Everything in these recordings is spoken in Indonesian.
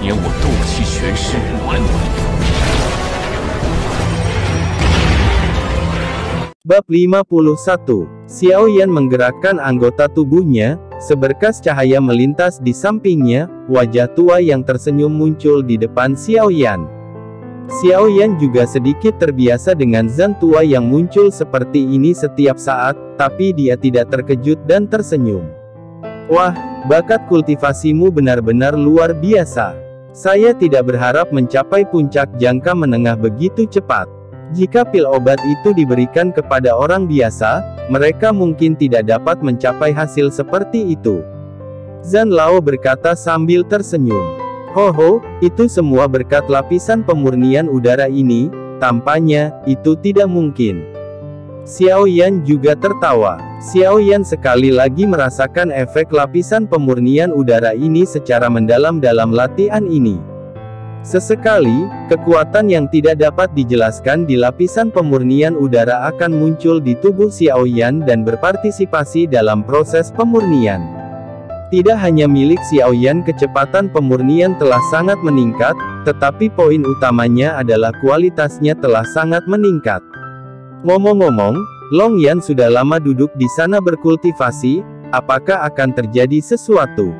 年我斗气玄师玩玩。 Bab 51. Xiao Yan menggerakkan anggota tubuhnya, seberkas cahaya melintas di sampingnya, wajah tua yang tersenyum muncul di depan Xiao Yan. Xiao Yan juga sedikit terbiasa dengan zan tua yang muncul seperti ini setiap saat, tapi dia tidak terkejut dan tersenyum. Wah, bakat kultivasimu benar-benar luar biasa. Saya tidak berharap mencapai puncak jangka menengah begitu cepat. Jika pil obat itu diberikan kepada orang biasa, mereka mungkin tidak dapat mencapai hasil seperti itu. Zan Lao berkata sambil tersenyum. Hoho, itu semua berkat lapisan pemurnian udara ini, tampaknya, itu tidak mungkin. Xiao Yan juga tertawa. Xiao Yan sekali lagi merasakan efek lapisan pemurnian udara ini secara mendalam dalam latihan ini. Sesekali, kekuatan yang tidak dapat dijelaskan di lapisan pemurnian udara akan muncul di tubuh Xiao Yan dan berpartisipasi dalam proses pemurnian. Tidak hanya milik Xiao Yan kecepatan pemurnian telah sangat meningkat, tetapi poin utamanya adalah kualitasnya telah sangat meningkat. Ngomong-ngomong, Long Yan sudah lama duduk di sana berkultivasi, apakah akan terjadi sesuatu?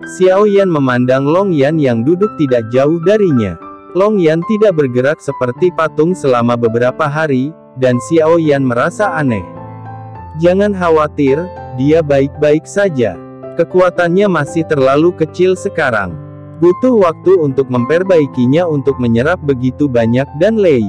Xiao Yan memandang Long Yan yang duduk tidak jauh darinya. Long Yan tidak bergerak seperti patung selama beberapa hari, dan Xiao Yan merasa aneh. Jangan khawatir, dia baik-baik saja. Kekuatannya masih terlalu kecil sekarang. Butuh waktu untuk memperbaikinya untuk menyerap begitu banyak dan lei.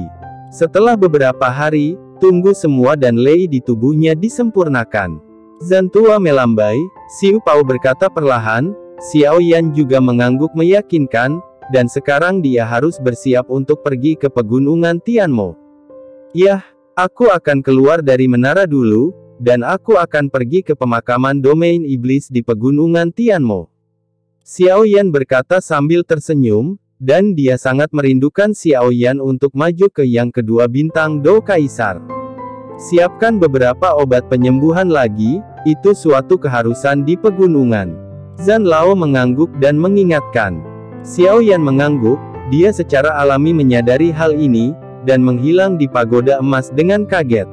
Setelah beberapa hari, tunggu semua dan lei di tubuhnya disempurnakan. Zan tua melambai, Xiu Pao berkata perlahan. Xiao Yan juga mengangguk meyakinkan, dan sekarang dia harus bersiap untuk pergi ke pegunungan Tianmo. Yah, aku akan keluar dari menara dulu, dan aku akan pergi ke pemakaman domain iblis di pegunungan Tianmo. Xiao Yan berkata sambil tersenyum, dan dia sangat merindukan Xiao Yan untuk maju ke yang kedua bintang Do Kaisar. Siapkan beberapa obat penyembuhan lagi, itu suatu keharusan di pegunungan. Zan Lao mengangguk dan mengingatkan. Xiao Yan mengangguk, dia secara alami menyadari hal ini, dan menghilang di pagoda emas dengan kaget.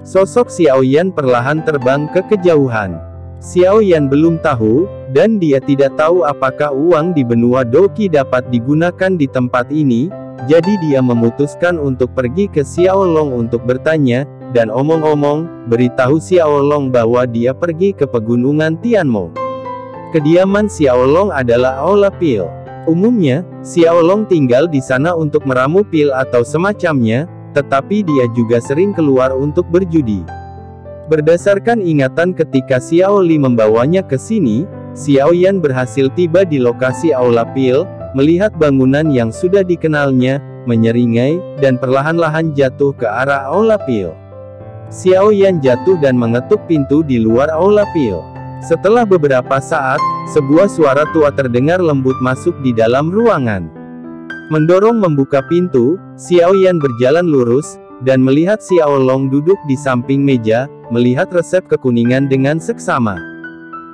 Sosok Xiao Yan perlahan terbang ke kejauhan. Xiao Yan belum tahu, dan dia tidak tahu apakah uang di benua Doqi dapat digunakan di tempat ini, jadi dia memutuskan untuk pergi ke Xiao Long untuk bertanya, dan omong-omong, beritahu Xiao Long bahwa dia pergi ke pegunungan Tianmo. Kediaman Xiao Long adalah aula pil. Umumnya, Xiao Long tinggal di sana untuk meramu pil atau semacamnya, tetapi dia juga sering keluar untuk berjudi. Berdasarkan ingatan ketika Xiao Li membawanya ke sini, Xiao Yan berhasil tiba di lokasi aula pil, melihat bangunan yang sudah dikenalnya, menyeringai, dan perlahan-lahan jatuh ke arah aula pil. Xiao Yan jatuh dan mengetuk pintu di luar aula pil. Setelah beberapa saat, sebuah suara tua terdengar lembut masuk di dalam ruangan. Mendorong membuka pintu, Xiao Yan berjalan lurus, dan melihat Xiao Long duduk di samping meja, melihat resep kekuningan dengan seksama.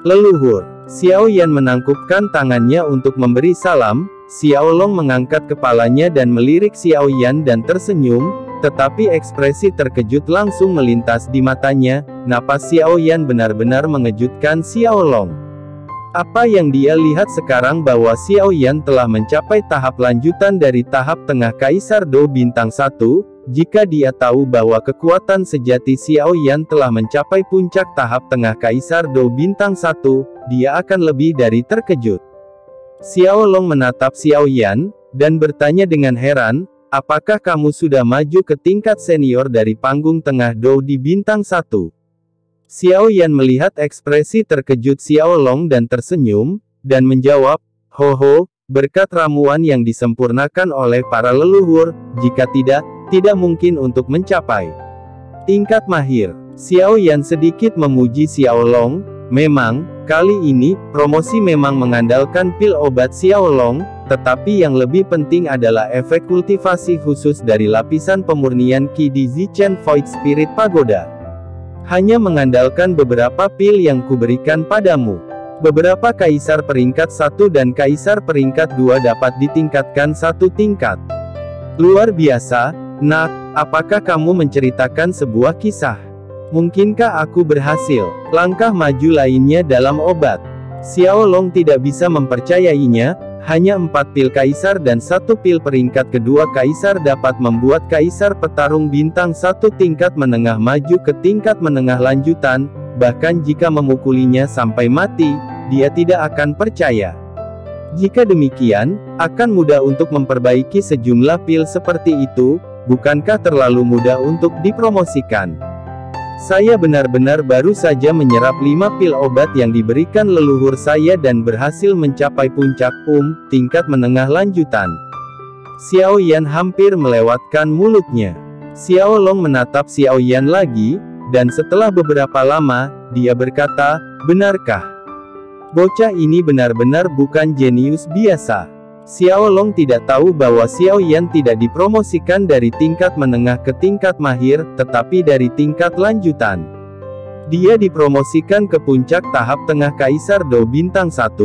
Leluhur. Xiao Yan menangkupkan tangannya untuk memberi salam. Xiao Long mengangkat kepalanya dan melirik Xiao Yan dan tersenyum, tetapi ekspresi terkejut langsung melintas di matanya. Napas Xiao Yan benar-benar mengejutkan Xiao Long. Apa yang dia lihat sekarang bahwa Xiao Yan telah mencapai tahap lanjutan dari tahap tengah Kaisar Do Bintang 1, jika dia tahu bahwa kekuatan sejati Xiao Yan telah mencapai puncak tahap tengah Kaisar Do Bintang 1, dia akan lebih dari terkejut. Xiao Long menatap Xiao Yan, dan bertanya dengan heran, apakah kamu sudah maju ke tingkat senior dari panggung tengah Do di Bintang 1? Xiao Yan melihat ekspresi terkejut Xiao Long dan tersenyum, dan menjawab, Hoho, berkat ramuan yang disempurnakan oleh para leluhur, jika tidak mungkin untuk mencapai tingkat mahir. Xiao Yan sedikit memuji Xiao Long, memang, kali ini, promosi memang mengandalkan pil obat Xiao Long, tetapi yang lebih penting adalah efek kultivasi khusus dari lapisan pemurnian Qi di Zichen Void Spirit Pagoda. Hanya mengandalkan beberapa pil yang kuberikan padamu. Beberapa kaisar peringkat 1 dan kaisar peringkat 2 dapat ditingkatkan 1 tingkat. Luar biasa, Nak, apakah kamu menceritakan sebuah kisah? Mungkinkah aku berhasil? Langkah maju lainnya dalam obat. Xiao Long tidak bisa mempercayainya, hanya 4 pil kaisar dan 1 pil peringkat kedua kaisar dapat membuat kaisar petarung bintang 1 tingkat menengah maju ke tingkat menengah lanjutan, bahkan jika memukulinya sampai mati, dia tidak akan percaya. Jika demikian, akan mudah untuk memperbaiki sejumlah pil seperti itu, bukankah terlalu mudah untuk dipromosikan? Saya benar-benar baru saja menyerap 5 pil obat yang diberikan leluhur saya dan berhasil mencapai puncak tingkat menengah lanjutan. Xiao Yan hampir melewatkan mulutnya. Xiao Long menatap Xiao Yan lagi, dan setelah beberapa lama, dia berkata, benarkah? Bocah ini benar-benar bukan jenius biasa. Xiao Long tidak tahu bahwa Xiao Yan tidak dipromosikan dari tingkat menengah ke tingkat mahir, tetapi dari tingkat lanjutan. Dia dipromosikan ke puncak tahap tengah Kaisar Dou Bintang 1,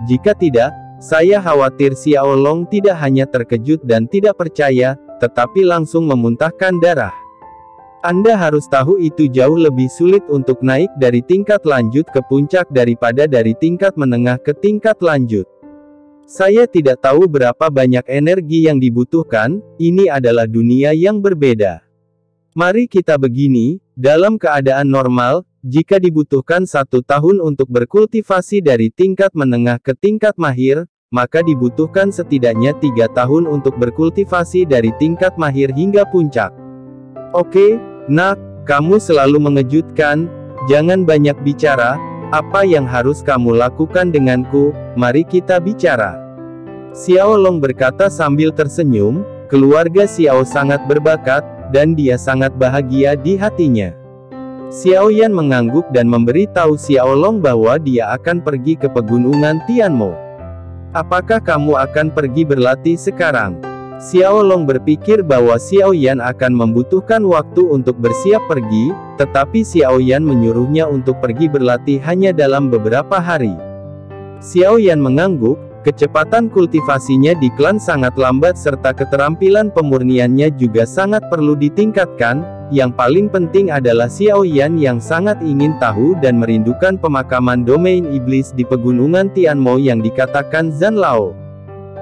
jika tidak, saya khawatir Xiao Long tidak hanya terkejut dan tidak percaya, tetapi langsung memuntahkan darah. Anda harus tahu itu jauh lebih sulit untuk naik dari tingkat lanjut ke puncak daripada dari tingkat menengah ke tingkat lanjut. Saya tidak tahu berapa banyak energi yang dibutuhkan, ini adalah dunia yang berbeda. Mari kita begini, dalam keadaan normal, jika dibutuhkan 1 tahun untuk berkultivasi dari tingkat menengah ke tingkat mahir, maka dibutuhkan setidaknya 3 tahun untuk berkultivasi dari tingkat mahir hingga puncak. Oke, Nak, kamu selalu mengejutkan, jangan banyak bicara, apa yang harus kamu lakukan denganku, mari kita bicara. Xiao Long berkata sambil tersenyum, keluarga Xiao sangat berbakat, dan dia sangat bahagia di hatinya. Xiao Yan mengangguk dan memberitahu Xiao Long bahwa dia akan pergi ke pegunungan Tianmo. Apakah kamu akan pergi berlatih sekarang? Xiao Long berpikir bahwa Xiao Yan akan membutuhkan waktu untuk bersiap pergi, tetapi Xiao Yan menyuruhnya untuk pergi berlatih hanya dalam beberapa hari. Xiao Yan mengangguk, kecepatan kultivasinya di klan sangat lambat serta keterampilan pemurniannya juga sangat perlu ditingkatkan, yang paling penting adalah Xiao Yan yang sangat ingin tahu dan merindukan pemakaman domain iblis di pegunungan Tianmo yang dikatakan Zhan Lao.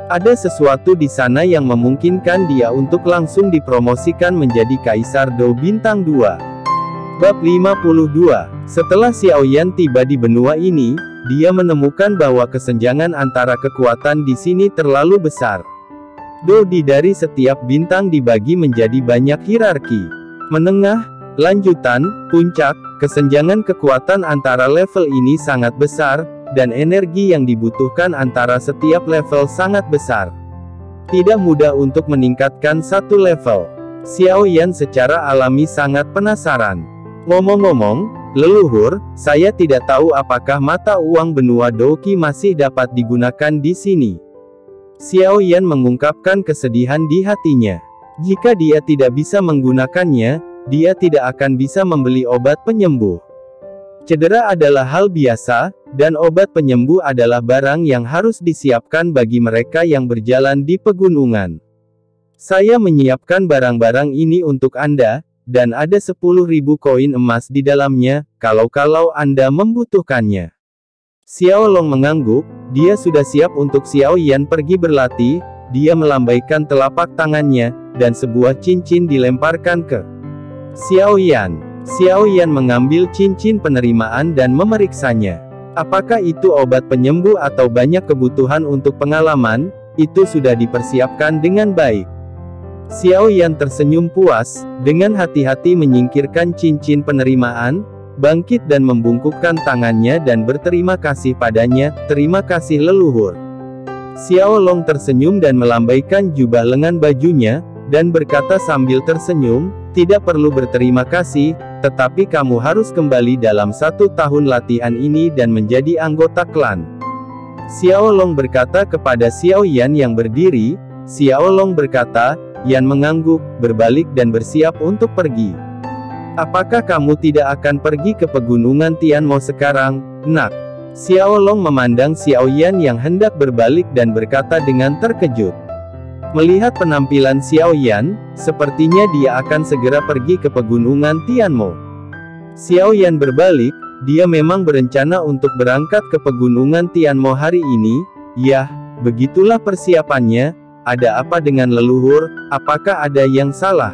Ada sesuatu di sana yang memungkinkan dia untuk langsung dipromosikan menjadi Kaisar Dou Bintang 2. Bab 52. Setelah Xiao Yan tiba di benua ini, dia menemukan bahwa kesenjangan antara kekuatan di sini terlalu besar. Dou di dari setiap bintang dibagi menjadi banyak hierarki. Menengah, lanjutan, puncak, kesenjangan kekuatan antara level ini sangat besar, dan energi yang dibutuhkan antara setiap level sangat besar. Tidak mudah untuk meningkatkan satu level. Xiao Yan secara alami sangat penasaran. Ngomong-ngomong, leluhur, saya tidak tahu apakah mata uang benua Douqi masih dapat digunakan di sini. Xiao Yan mengungkapkan kesedihan di hatinya. Jika dia tidak bisa menggunakannya, dia tidak akan bisa membeli obat penyembuh. Cedera adalah hal biasa, dan obat penyembuh adalah barang yang harus disiapkan bagi mereka yang berjalan di pegunungan. Saya menyiapkan barang-barang ini untuk Anda, dan ada 10.000 koin emas di dalamnya, kalau Anda membutuhkannya. Xiao Long mengangguk, dia sudah siap untuk Xiao Yan pergi berlatih, dia melambaikan telapak tangannya, dan sebuah cincin dilemparkan ke Xiao Yan. Xiao Yan mengambil cincin penerimaan dan memeriksanya. Apakah itu obat penyembuh atau banyak kebutuhan untuk pengalaman? Itu sudah dipersiapkan dengan baik. Xiao Yan tersenyum puas, dengan hati-hati menyingkirkan cincin penerimaan, bangkit dan membungkukkan tangannya dan berterima kasih padanya, terima kasih leluhur. Xiao Long tersenyum dan melambaikan jubah lengan bajunya, dan berkata sambil tersenyum, tidak perlu berterima kasih, tetapi kamu harus kembali dalam 1 tahun latihan ini dan menjadi anggota klan. Xiao Long berkata kepada Xiao Yan yang berdiri. Xiao Long berkata, Yan mengangguk, berbalik dan bersiap untuk pergi. Apakah kamu tidak akan pergi ke pegunungan Tianmo sekarang, Nak? Xiao Long memandang Xiao Yan yang hendak berbalik dan berkata dengan terkejut. Melihat penampilan Xiao Yan, sepertinya dia akan segera pergi ke pegunungan Tianmo. Xiao Yan berbalik, dia memang berencana untuk berangkat ke pegunungan Tianmo hari ini. Yah, begitulah persiapannya. Ada apa dengan leluhur, apakah ada yang salah?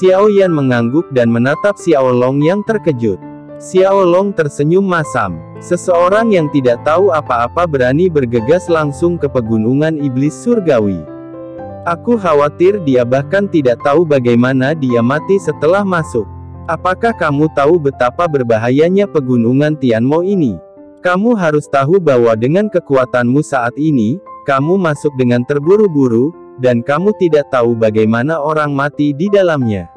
Xiao Yan mengangguk dan menatap Xiao Long yang terkejut. Xiao Long tersenyum masam. Seseorang yang tidak tahu apa-apa berani bergegas langsung ke pegunungan iblis surgawi. Aku khawatir dia bahkan tidak tahu bagaimana dia mati setelah masuk. Apakah kamu tahu betapa berbahayanya pegunungan Tianmo ini? Kamu harus tahu bahwa dengan kekuatanmu saat ini, kamu masuk dengan terburu-buru, dan kamu tidak tahu bagaimana orang mati di dalamnya.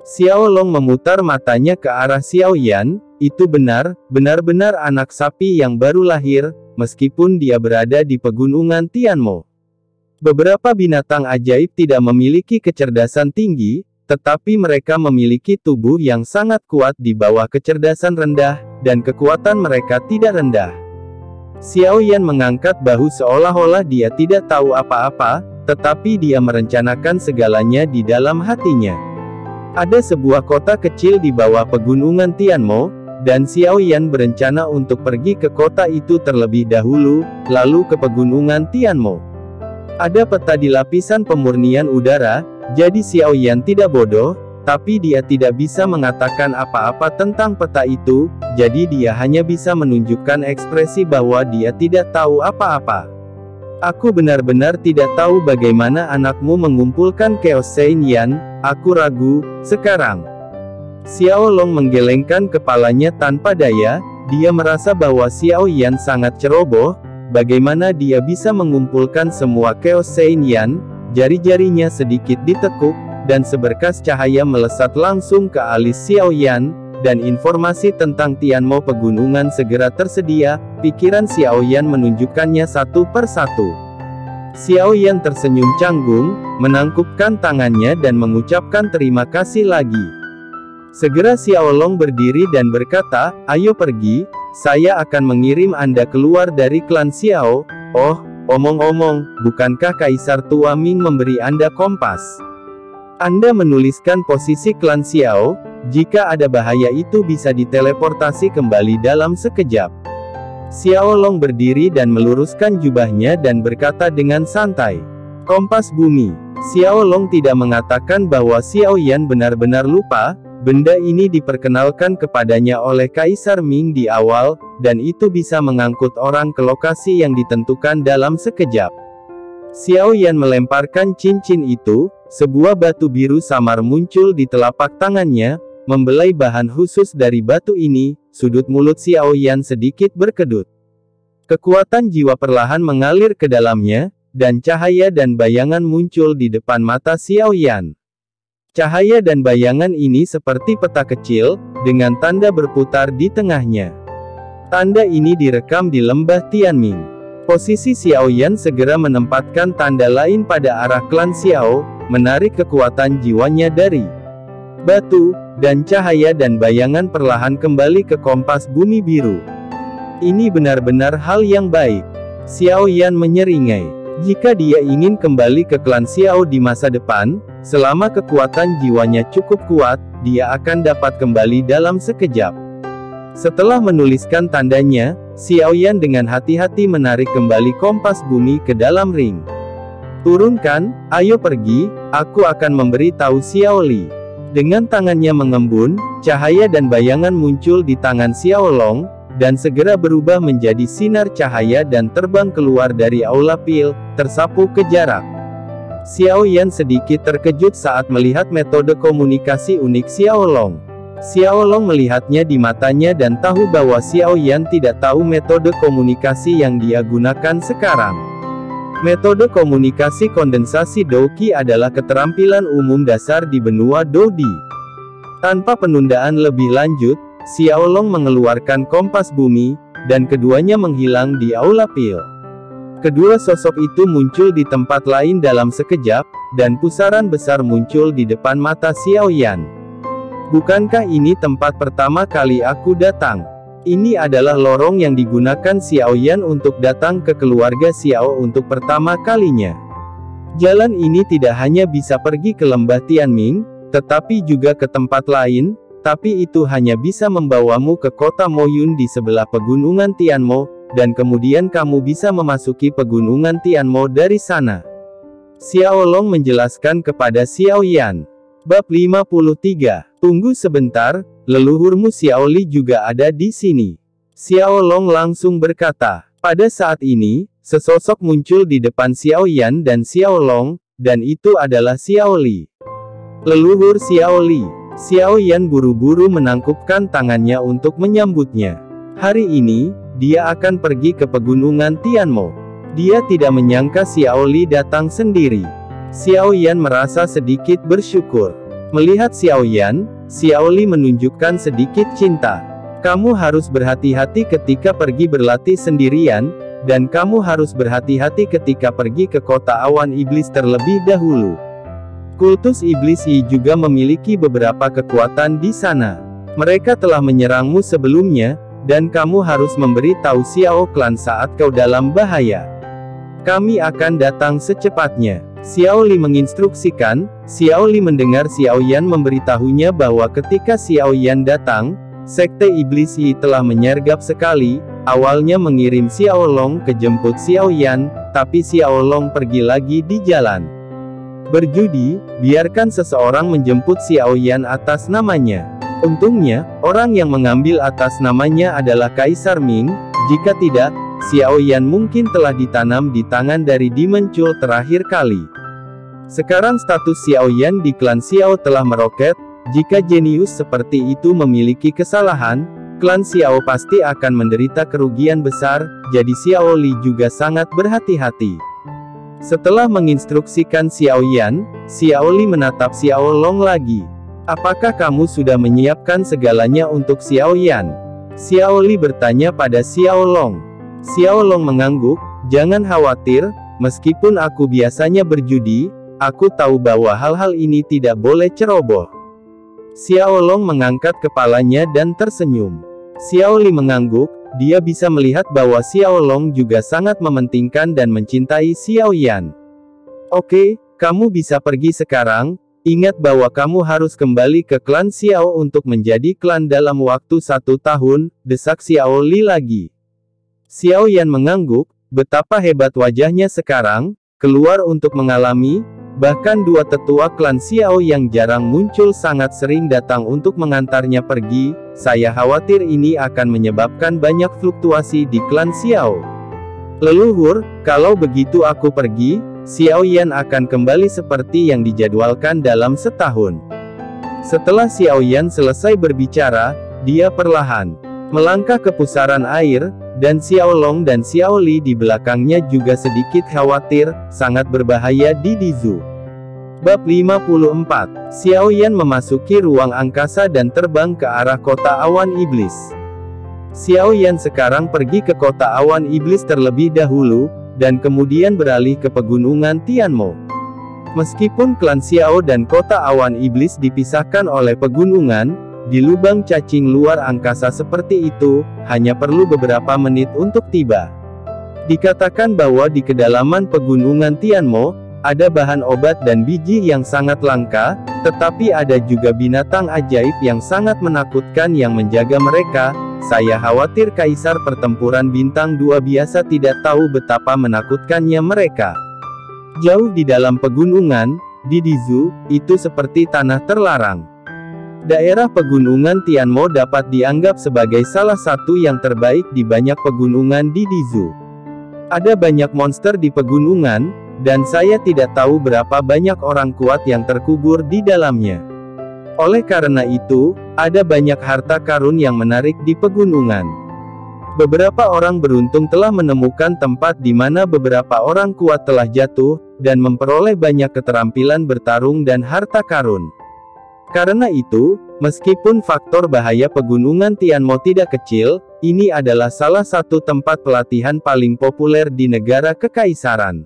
Xiao Long memutar matanya ke arah Xiao Yan. Itu benar-benar anak sapi yang baru lahir, meskipun dia berada di pegunungan Tianmo. Beberapa binatang ajaib tidak memiliki kecerdasan tinggi, tetapi mereka memiliki tubuh yang sangat kuat di bawah kecerdasan rendah, dan kekuatan mereka tidak rendah. Xiao Yan mengangkat bahu seolah-olah dia tidak tahu apa-apa, tetapi dia merencanakan segalanya di dalam hatinya. Ada sebuah kota kecil di bawah pegunungan Tianmo, dan Xiao Yan berencana untuk pergi ke kota itu terlebih dahulu, lalu ke pegunungan Tianmo. Ada peta di lapisan pemurnian udara, jadi Xiao Yan tidak bodoh, tapi dia tidak bisa mengatakan apa-apa tentang peta itu, jadi dia hanya bisa menunjukkan ekspresi bahwa dia tidak tahu apa-apa. Aku benar-benar tidak tahu bagaimana anakmu mengumpulkan Chaos Saint Yan, aku ragu, sekarang. Xiao Long menggelengkan kepalanya tanpa daya, dia merasa bahwa Xiao Yan sangat ceroboh, bagaimana dia bisa mengumpulkan semua Chaos Saint Yan, jari-jarinya sedikit ditekuk, dan seberkas cahaya melesat langsung ke alis Xiao Yan, dan informasi tentang Tianmo pegunungan segera tersedia, pikiran Xiao Yan menunjukkannya satu per satu. Xiao Yan tersenyum canggung, menangkupkan tangannya dan mengucapkan terima kasih lagi. Segera Xiao Long berdiri dan berkata, ayo pergi, saya akan mengirim Anda keluar dari klan Xiao. Oh, omong-omong, bukankah Kaisar Tua Ming memberi Anda kompas? Anda menuliskan posisi klan Xiao, jika ada bahaya itu bisa diteleportasi kembali dalam sekejap. Xiao Long berdiri dan meluruskan jubahnya dan berkata dengan santai, kompas bumi. Xiao Long tidak mengatakan bahwa Xiao Yan benar-benar lupa. Benda ini diperkenalkan kepadanya oleh Kaisar Ming di awal, dan itu bisa mengangkut orang ke lokasi yang ditentukan dalam sekejap. Xiao Yan melemparkan cincin itu, sebuah batu biru samar muncul di telapak tangannya, membelai bahan khusus dari batu ini. Sudut mulut Xiao Yan sedikit berkedut. Kekuatan jiwa perlahan mengalir ke dalamnya, dan cahaya dan bayangan muncul di depan mata Xiao Yan. Cahaya dan bayangan ini seperti peta kecil, dengan tanda berputar di tengahnya. Tanda ini direkam di lembah Tianming. Posisi Xiao Yan segera menempatkan tanda lain pada arah klan Xiao, menarik kekuatan jiwanya dari batu, dan cahaya dan bayangan perlahan kembali ke kompas bumi biru. Ini benar-benar hal yang baik. Xiao Yan menyeringai. Jika dia ingin kembali ke klan Xiao di masa depan, selama kekuatan jiwanya cukup kuat, dia akan dapat kembali dalam sekejap. Setelah menuliskan tandanya, Xiao Yan dengan hati-hati menarik kembali kompas bumi ke dalam ring. Turunkan, ayo pergi, aku akan memberi tahu Xiao Li. Dengan tangannya mengembun, cahaya dan bayangan muncul di tangan Xiao Long, dan segera berubah menjadi sinar cahaya dan terbang keluar dari aula pil, tersapu ke jarak. Xiao Yan sedikit terkejut saat melihat metode komunikasi unik Xiao Long. Xiao Long melihatnya di matanya dan tahu bahwa Xiao Yan tidak tahu metode komunikasi yang dia gunakan sekarang. Metode komunikasi kondensasi Douqi adalah keterampilan umum dasar di benua Doudi. Tanpa penundaan lebih lanjut, Xiao Long mengeluarkan kompas bumi, dan keduanya menghilang di aula pil. Kedua sosok itu muncul di tempat lain dalam sekejap, dan pusaran besar muncul di depan mata Xiao Yan. Bukankah ini tempat pertama kali aku datang? Ini adalah lorong yang digunakan Xiao Yan untuk datang ke keluarga Xiao untuk pertama kalinya. Jalan ini tidak hanya bisa pergi ke lembah Tianming, tetapi juga ke tempat lain, tapi itu hanya bisa membawamu ke kota Moyun di sebelah pegunungan Tianmo, dan kemudian kamu bisa memasuki pegunungan Tianmo dari sana. Xiao Long menjelaskan kepada Xiao Yan. Bab 53. Tunggu sebentar, leluhurmu Xiao Li juga ada di sini. Xiao Long langsung berkata. Pada saat ini, sesosok muncul di depan Xiao Yan dan Xiao Long, dan itu adalah Xiao Li. Leluhur Xiao Li. Xiao Yan buru-buru menangkupkan tangannya untuk menyambutnya. Hari ini, dia akan pergi ke pegunungan Tianmo. Dia tidak menyangka Xiao Li datang sendiri. Xiao Yan merasa sedikit bersyukur. Melihat Xiao Yan, Xiao Li menunjukkan sedikit cinta. Kamu harus berhati-hati ketika pergi berlatih sendirian, dan kamu harus berhati-hati ketika pergi ke kota awan iblis terlebih dahulu. Kultus iblis Yi juga memiliki beberapa kekuatan di sana. Mereka telah menyerangmu sebelumnya, dan kamu harus memberi tahu Xiao Clan saat kau dalam bahaya. Kami akan datang secepatnya. Xiao Li menginstruksikan. Xiao Li mendengar Xiao Yan memberitahunya bahwa ketika Xiao Yan datang, Sekte Iblis Yi telah menyergap sekali. Awalnya mengirim Xiao Long ke jemput Xiao Yan, tapi Xiao Long pergi lagi di jalan. Berjudi, biarkan seseorang menjemput Xiao Yan atas namanya. Untungnya, orang yang mengambil atas namanya adalah Kaisar Ming. Jika tidak, Xiao Yan mungkin telah ditanam di tangan dari Demon Chul terakhir kali. Sekarang status Xiao Yan di klan Xiao telah meroket. Jika jenius seperti itu memiliki kesalahan, klan Xiao pasti akan menderita kerugian besar, jadi Xiao Li juga sangat berhati-hati. Setelah menginstruksikan Xiao Yan, Xiao Li menatap Xiao Long lagi. Apakah kamu sudah menyiapkan segalanya untuk Xiao Yan? Xiao Li bertanya pada Xiao Long. Xiao Long mengangguk, jangan khawatir, meskipun aku biasanya berjudi, aku tahu bahwa hal-hal ini tidak boleh ceroboh. Xiao Long mengangkat kepalanya dan tersenyum. Xiao Li mengangguk, dia bisa melihat bahwa Xiao Long juga sangat mementingkan dan mencintai Xiao Yan. Oke, kamu bisa pergi sekarang, ingat bahwa kamu harus kembali ke klan Xiao untuk menjadi klan dalam waktu 1 tahun, desak Xiao Li lagi. Xiao Yan mengangguk, betapa hebat wajahnya sekarang, keluar untuk mengalami, bahkan 2 tetua klan Xiao yang jarang muncul sangat sering datang untuk mengantarnya pergi. Saya khawatir ini akan menyebabkan banyak fluktuasi di klan Xiao. Leluhur, kalau begitu aku pergi, Xiao Yan akan kembali seperti yang dijadwalkan dalam setahun. Setelah Xiao Yan selesai berbicara, dia perlahan melangkah ke pusaran air, dan Xiao Long dan Xiao Li di belakangnya juga sedikit khawatir, sangat berbahaya di Dizu. Bab 54. Xiao Yan memasuki ruang angkasa dan terbang ke arah kota awan iblis. Xiao Yan sekarang pergi ke kota awan iblis terlebih dahulu, dan kemudian beralih ke pegunungan Tianmo. Meskipun klan Xiao dan kota awan iblis dipisahkan oleh pegunungan, di lubang cacing luar angkasa seperti itu, hanya perlu beberapa menit untuk tiba. Dikatakan bahwa di kedalaman pegunungan Tianmo, ada bahan obat dan biji yang sangat langka, tetapi ada juga binatang ajaib yang sangat menakutkan yang menjaga mereka. Saya khawatir Kaisar Pertempuran Bintang 2 biasa tidak tahu betapa menakutkannya mereka. Jauh di dalam pegunungan, di Dizu, itu seperti tanah terlarang. Daerah pegunungan Tianmo dapat dianggap sebagai salah satu yang terbaik di banyak pegunungan di Dizu. Ada banyak monster di pegunungan, dan saya tidak tahu berapa banyak orang kuat yang terkubur di dalamnya. Oleh karena itu, ada banyak harta karun yang menarik di pegunungan. Beberapa orang beruntung telah menemukan tempat di mana beberapa orang kuat telah jatuh, dan memperoleh banyak keterampilan bertarung dan harta karun. Karena itu, meskipun faktor bahaya pegunungan Tianmo tidak kecil, ini adalah salah satu tempat pelatihan paling populer di negara kekaisaran.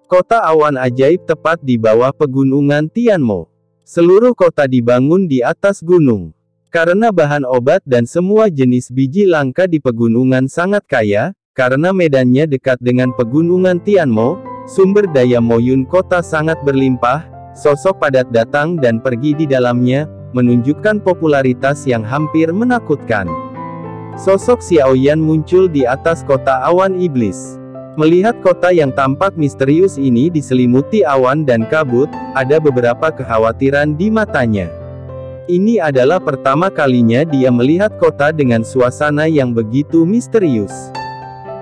Kota awan ajaib tepat di bawah pegunungan Tianmo. Seluruh kota dibangun di atas gunung. Karena bahan obat dan semua jenis biji langka di pegunungan sangat kaya, karena medannya dekat dengan pegunungan Tianmo, sumber daya Moyun kota sangat berlimpah, sosok padat datang dan pergi di dalamnya, menunjukkan popularitas yang hampir menakutkan. Sosok Xiaoyan muncul di atas kota awan iblis. Melihat kota yang tampak misterius ini diselimuti awan dan kabut, ada beberapa kekhawatiran di matanya. Ini adalah pertama kalinya dia melihat kota dengan suasana yang begitu misterius.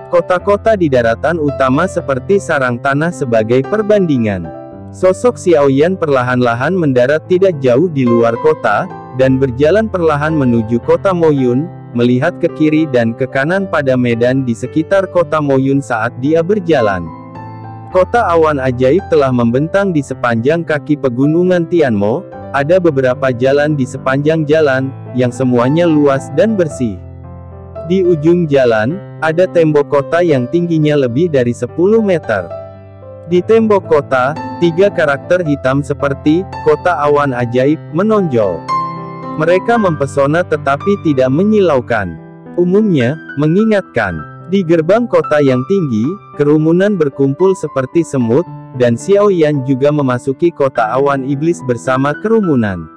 Kota-kota di daratan utama seperti sarang tanah sebagai perbandingan. Sosok Xiaoyan perlahan-lahan mendarat tidak jauh di luar kota, dan berjalan perlahan menuju kota Moyun, melihat ke kiri dan ke kanan pada medan di sekitar kota Moyun saat dia berjalan. Kota awan ajaib telah membentang di sepanjang kaki pegunungan Tianmo, ada beberapa jalan di sepanjang jalan, yang semuanya luas dan bersih. Di ujung jalan, ada tembok kota yang tingginya lebih dari 10 meter. Di tembok kota, 3 karakter hitam seperti kota awan ajaib menonjol. Mereka mempesona tetapi tidak menyilaukan. Umumnya, mengingatkan. Di gerbang kota yang tinggi, kerumunan berkumpul seperti semut, dan Xiaoyan juga memasuki kota awan iblis bersama kerumunan.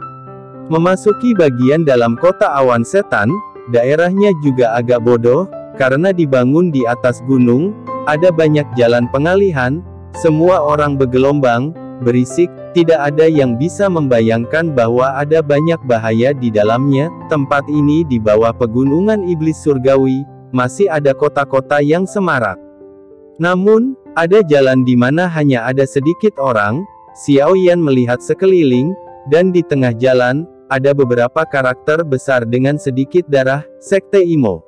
Memasuki bagian dalam kota awan setan, daerahnya juga agak bodoh, karena dibangun di atas gunung, ada banyak jalan pengalihan, semua orang bergelombang, berisik, tidak ada yang bisa membayangkan bahwa ada banyak bahaya di dalamnya. Tempat ini di bawah pegunungan iblis surgawi, masih ada kota-kota yang semarak. Namun, ada jalan di mana hanya ada sedikit orang. Xiaoyan melihat sekeliling, dan di tengah jalan, ada beberapa karakter besar dengan sedikit darah, Sekte Imo.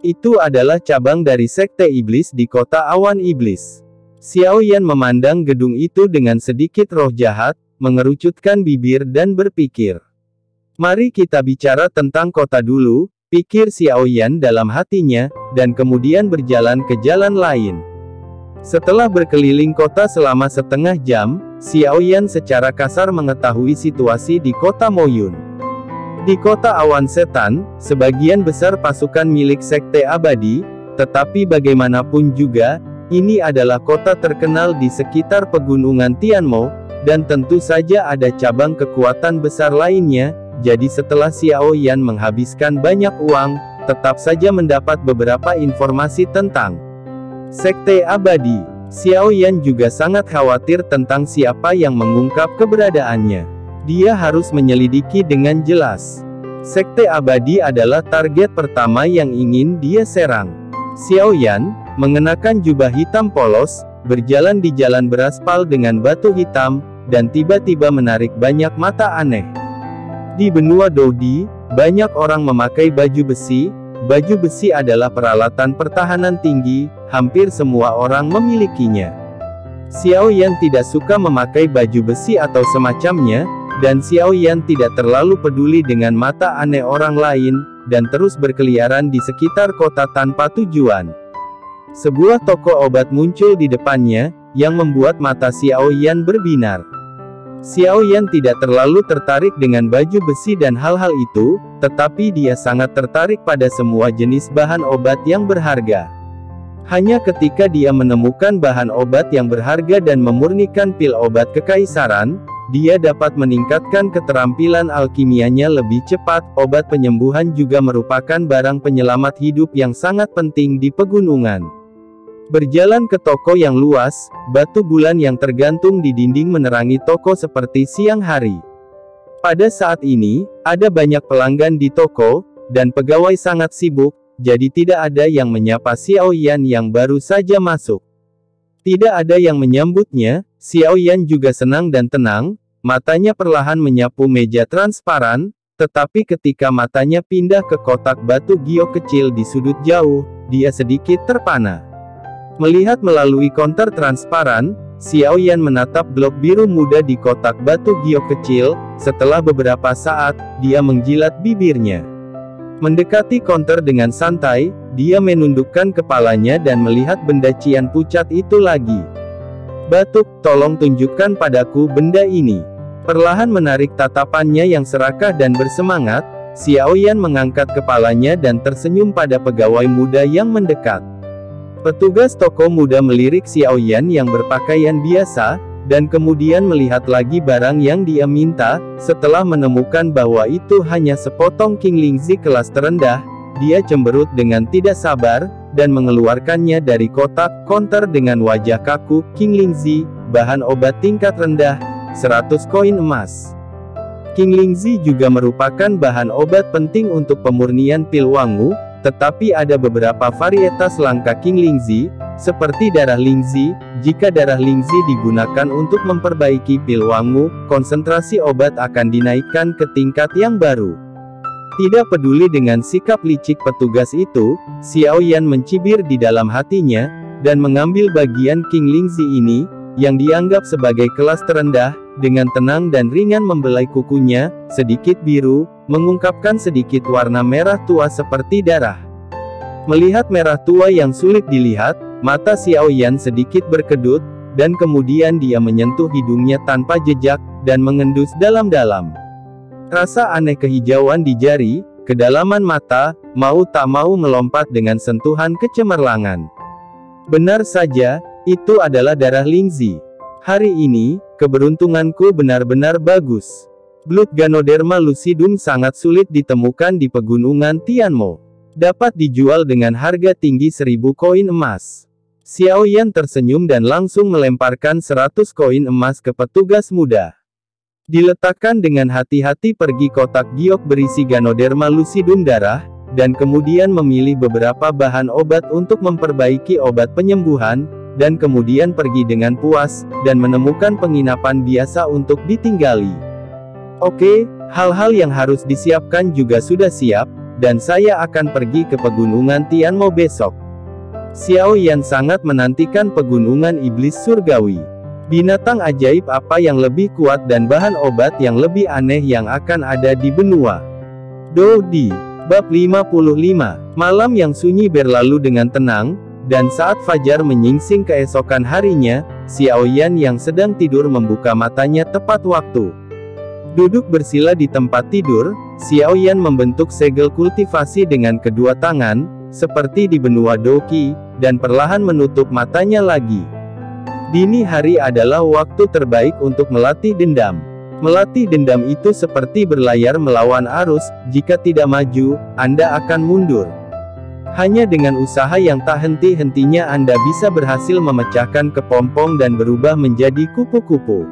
Itu adalah cabang dari Sekte Iblis di kota awan iblis. Xiaoyan memandang gedung itu dengan sedikit roh jahat, mengerucutkan bibir dan berpikir. Mari kita bicara tentang kota dulu, pikir Xiaoyan dalam hatinya, dan kemudian berjalan ke jalan lain. Setelah berkeliling kota selama setengah jam, Xiaoyan secara kasar mengetahui situasi di kota Moyun. Di kota awan setan, sebagian besar pasukan milik Sekte Abadi, tetapi bagaimanapun juga, ini adalah kota terkenal di sekitar pegunungan Tianmo, dan tentu saja ada cabang kekuatan besar lainnya, jadi setelah Xiaoyan menghabiskan banyak uang, tetap saja mendapat beberapa informasi tentang Sekte Abadi. Xiaoyan juga sangat khawatir tentang siapa yang mengungkap keberadaannya. Dia harus menyelidiki dengan jelas. Sekte Abadi adalah target pertama yang ingin dia serang. Xiaoyan, mengenakan jubah hitam polos, berjalan di jalan beraspal dengan batu hitam, dan tiba-tiba menarik banyak mata aneh. Di benua Doudi, banyak orang memakai baju besi. Baju besi adalah peralatan pertahanan tinggi, hampir semua orang memilikinya. Xiaoyan tidak suka memakai baju besi atau semacamnya, dan Xiaoyan tidak terlalu peduli dengan mata aneh orang lain, dan terus berkeliaran di sekitar kota tanpa tujuan. Sebuah toko obat muncul di depannya, yang membuat mata Xiaoyan berbinar. Xiaoyan tidak terlalu tertarik dengan baju besi dan hal-hal itu, tetapi dia sangat tertarik pada semua jenis bahan obat yang berharga. Hanya ketika dia menemukan bahan obat yang berharga dan memurnikan pil obat kekaisaran, dia dapat meningkatkan keterampilan alkimianya lebih cepat. Obat penyembuhan juga merupakan barang penyelamat hidup yang sangat penting di pegunungan. Berjalan ke toko yang luas, batu bulan yang tergantung di dinding menerangi toko seperti siang hari. Pada saat ini, ada banyak pelanggan di toko, dan pegawai sangat sibuk, jadi tidak ada yang menyapa Xiaoyan yang baru saja masuk. Tidak ada yang menyambutnya. Xiaoyan juga senang dan tenang, matanya perlahan menyapu meja transparan, tetapi ketika matanya pindah ke kotak batu giok kecil di sudut jauh, dia sedikit terpana. Melihat melalui konter transparan, Xiaoyan menatap blok biru muda di kotak batu giok kecil. Setelah beberapa saat, dia menjilat bibirnya. Mendekati konter dengan santai, dia menundukkan kepalanya dan melihat benda cian pucat itu lagi. "Batuk, tolong tunjukkan padaku benda ini." Perlahan menarik tatapannya yang serakah dan bersemangat, Xiao Yan mengangkat kepalanya dan tersenyum pada pegawai muda yang mendekat. Petugas toko muda melirik Xiao Yan yang berpakaian biasa, dan kemudian melihat lagi barang yang dia minta. Setelah menemukan bahwa itu hanya sepotong King Lingzi kelas terendah, dia cemberut dengan tidak sabar, dan mengeluarkannya dari kotak konter dengan wajah kaku. King Lingzi, bahan obat tingkat rendah, 100 koin emas. King Lingzi juga merupakan bahan obat penting untuk pemurnian pil wangu, tetapi ada beberapa varietas langka King Lingzi, seperti darah Lingzi. Jika darah Lingzi digunakan untuk memperbaiki pil wangu, konsentrasi obat akan dinaikkan ke tingkat yang baru. Tidak peduli dengan sikap licik petugas itu, Xiao Yan mencibir di dalam hatinya, dan mengambil bagian King Lingzi ini, yang dianggap sebagai kelas terendah, dengan tenang dan ringan membelai kukunya, sedikit biru, mengungkapkan sedikit warna merah tua seperti darah. Melihat merah tua yang sulit dilihat, mata Xiao Yan sedikit berkedut, dan kemudian dia menyentuh hidungnya tanpa jejak, dan mengendus dalam-dalam. Rasa aneh kehijauan di jari, kedalaman mata, mau tak mau melompat dengan sentuhan kecemerlangan. Benar saja, itu adalah darah Lingzi. Hari ini, keberuntunganku benar-benar bagus. Blood Ganoderma lucidum sangat sulit ditemukan di pegunungan Tianmo. Dapat dijual dengan harga tinggi 1000 koin emas. Xiao Yan tersenyum dan langsung melemparkan 100 koin emas ke petugas muda. Diletakkan dengan hati-hati pergi kotak giok berisi Ganoderma lucidum darah, dan kemudian memilih beberapa bahan obat untuk memperbaiki obat penyembuhan, dan kemudian pergi dengan puas, dan menemukan penginapan biasa untuk ditinggali. Oke, hal-hal yang harus disiapkan juga sudah siap, dan saya akan pergi ke pegunungan Tianmo besok. Xiao Yan sangat menantikan pegunungan iblis surgawi. Binatang ajaib apa yang lebih kuat dan bahan obat yang lebih aneh yang akan ada di benua? Dodi, bab 55. Malam yang sunyi berlalu dengan tenang, dan saat fajar menyingsing keesokan harinya, Xiao Yan yang sedang tidur membuka matanya tepat waktu. Duduk bersila di tempat tidur, Xiao Yan membentuk segel kultivasi dengan kedua tangan, seperti di benua Doqi, dan perlahan menutup matanya lagi. Dini hari adalah waktu terbaik untuk melatih dendam. Melatih dendam itu seperti berlayar melawan arus, jika tidak maju, Anda akan mundur. Hanya dengan usaha yang tak henti-hentinya Anda bisa berhasil memecahkan kepompong dan berubah menjadi kupu-kupu.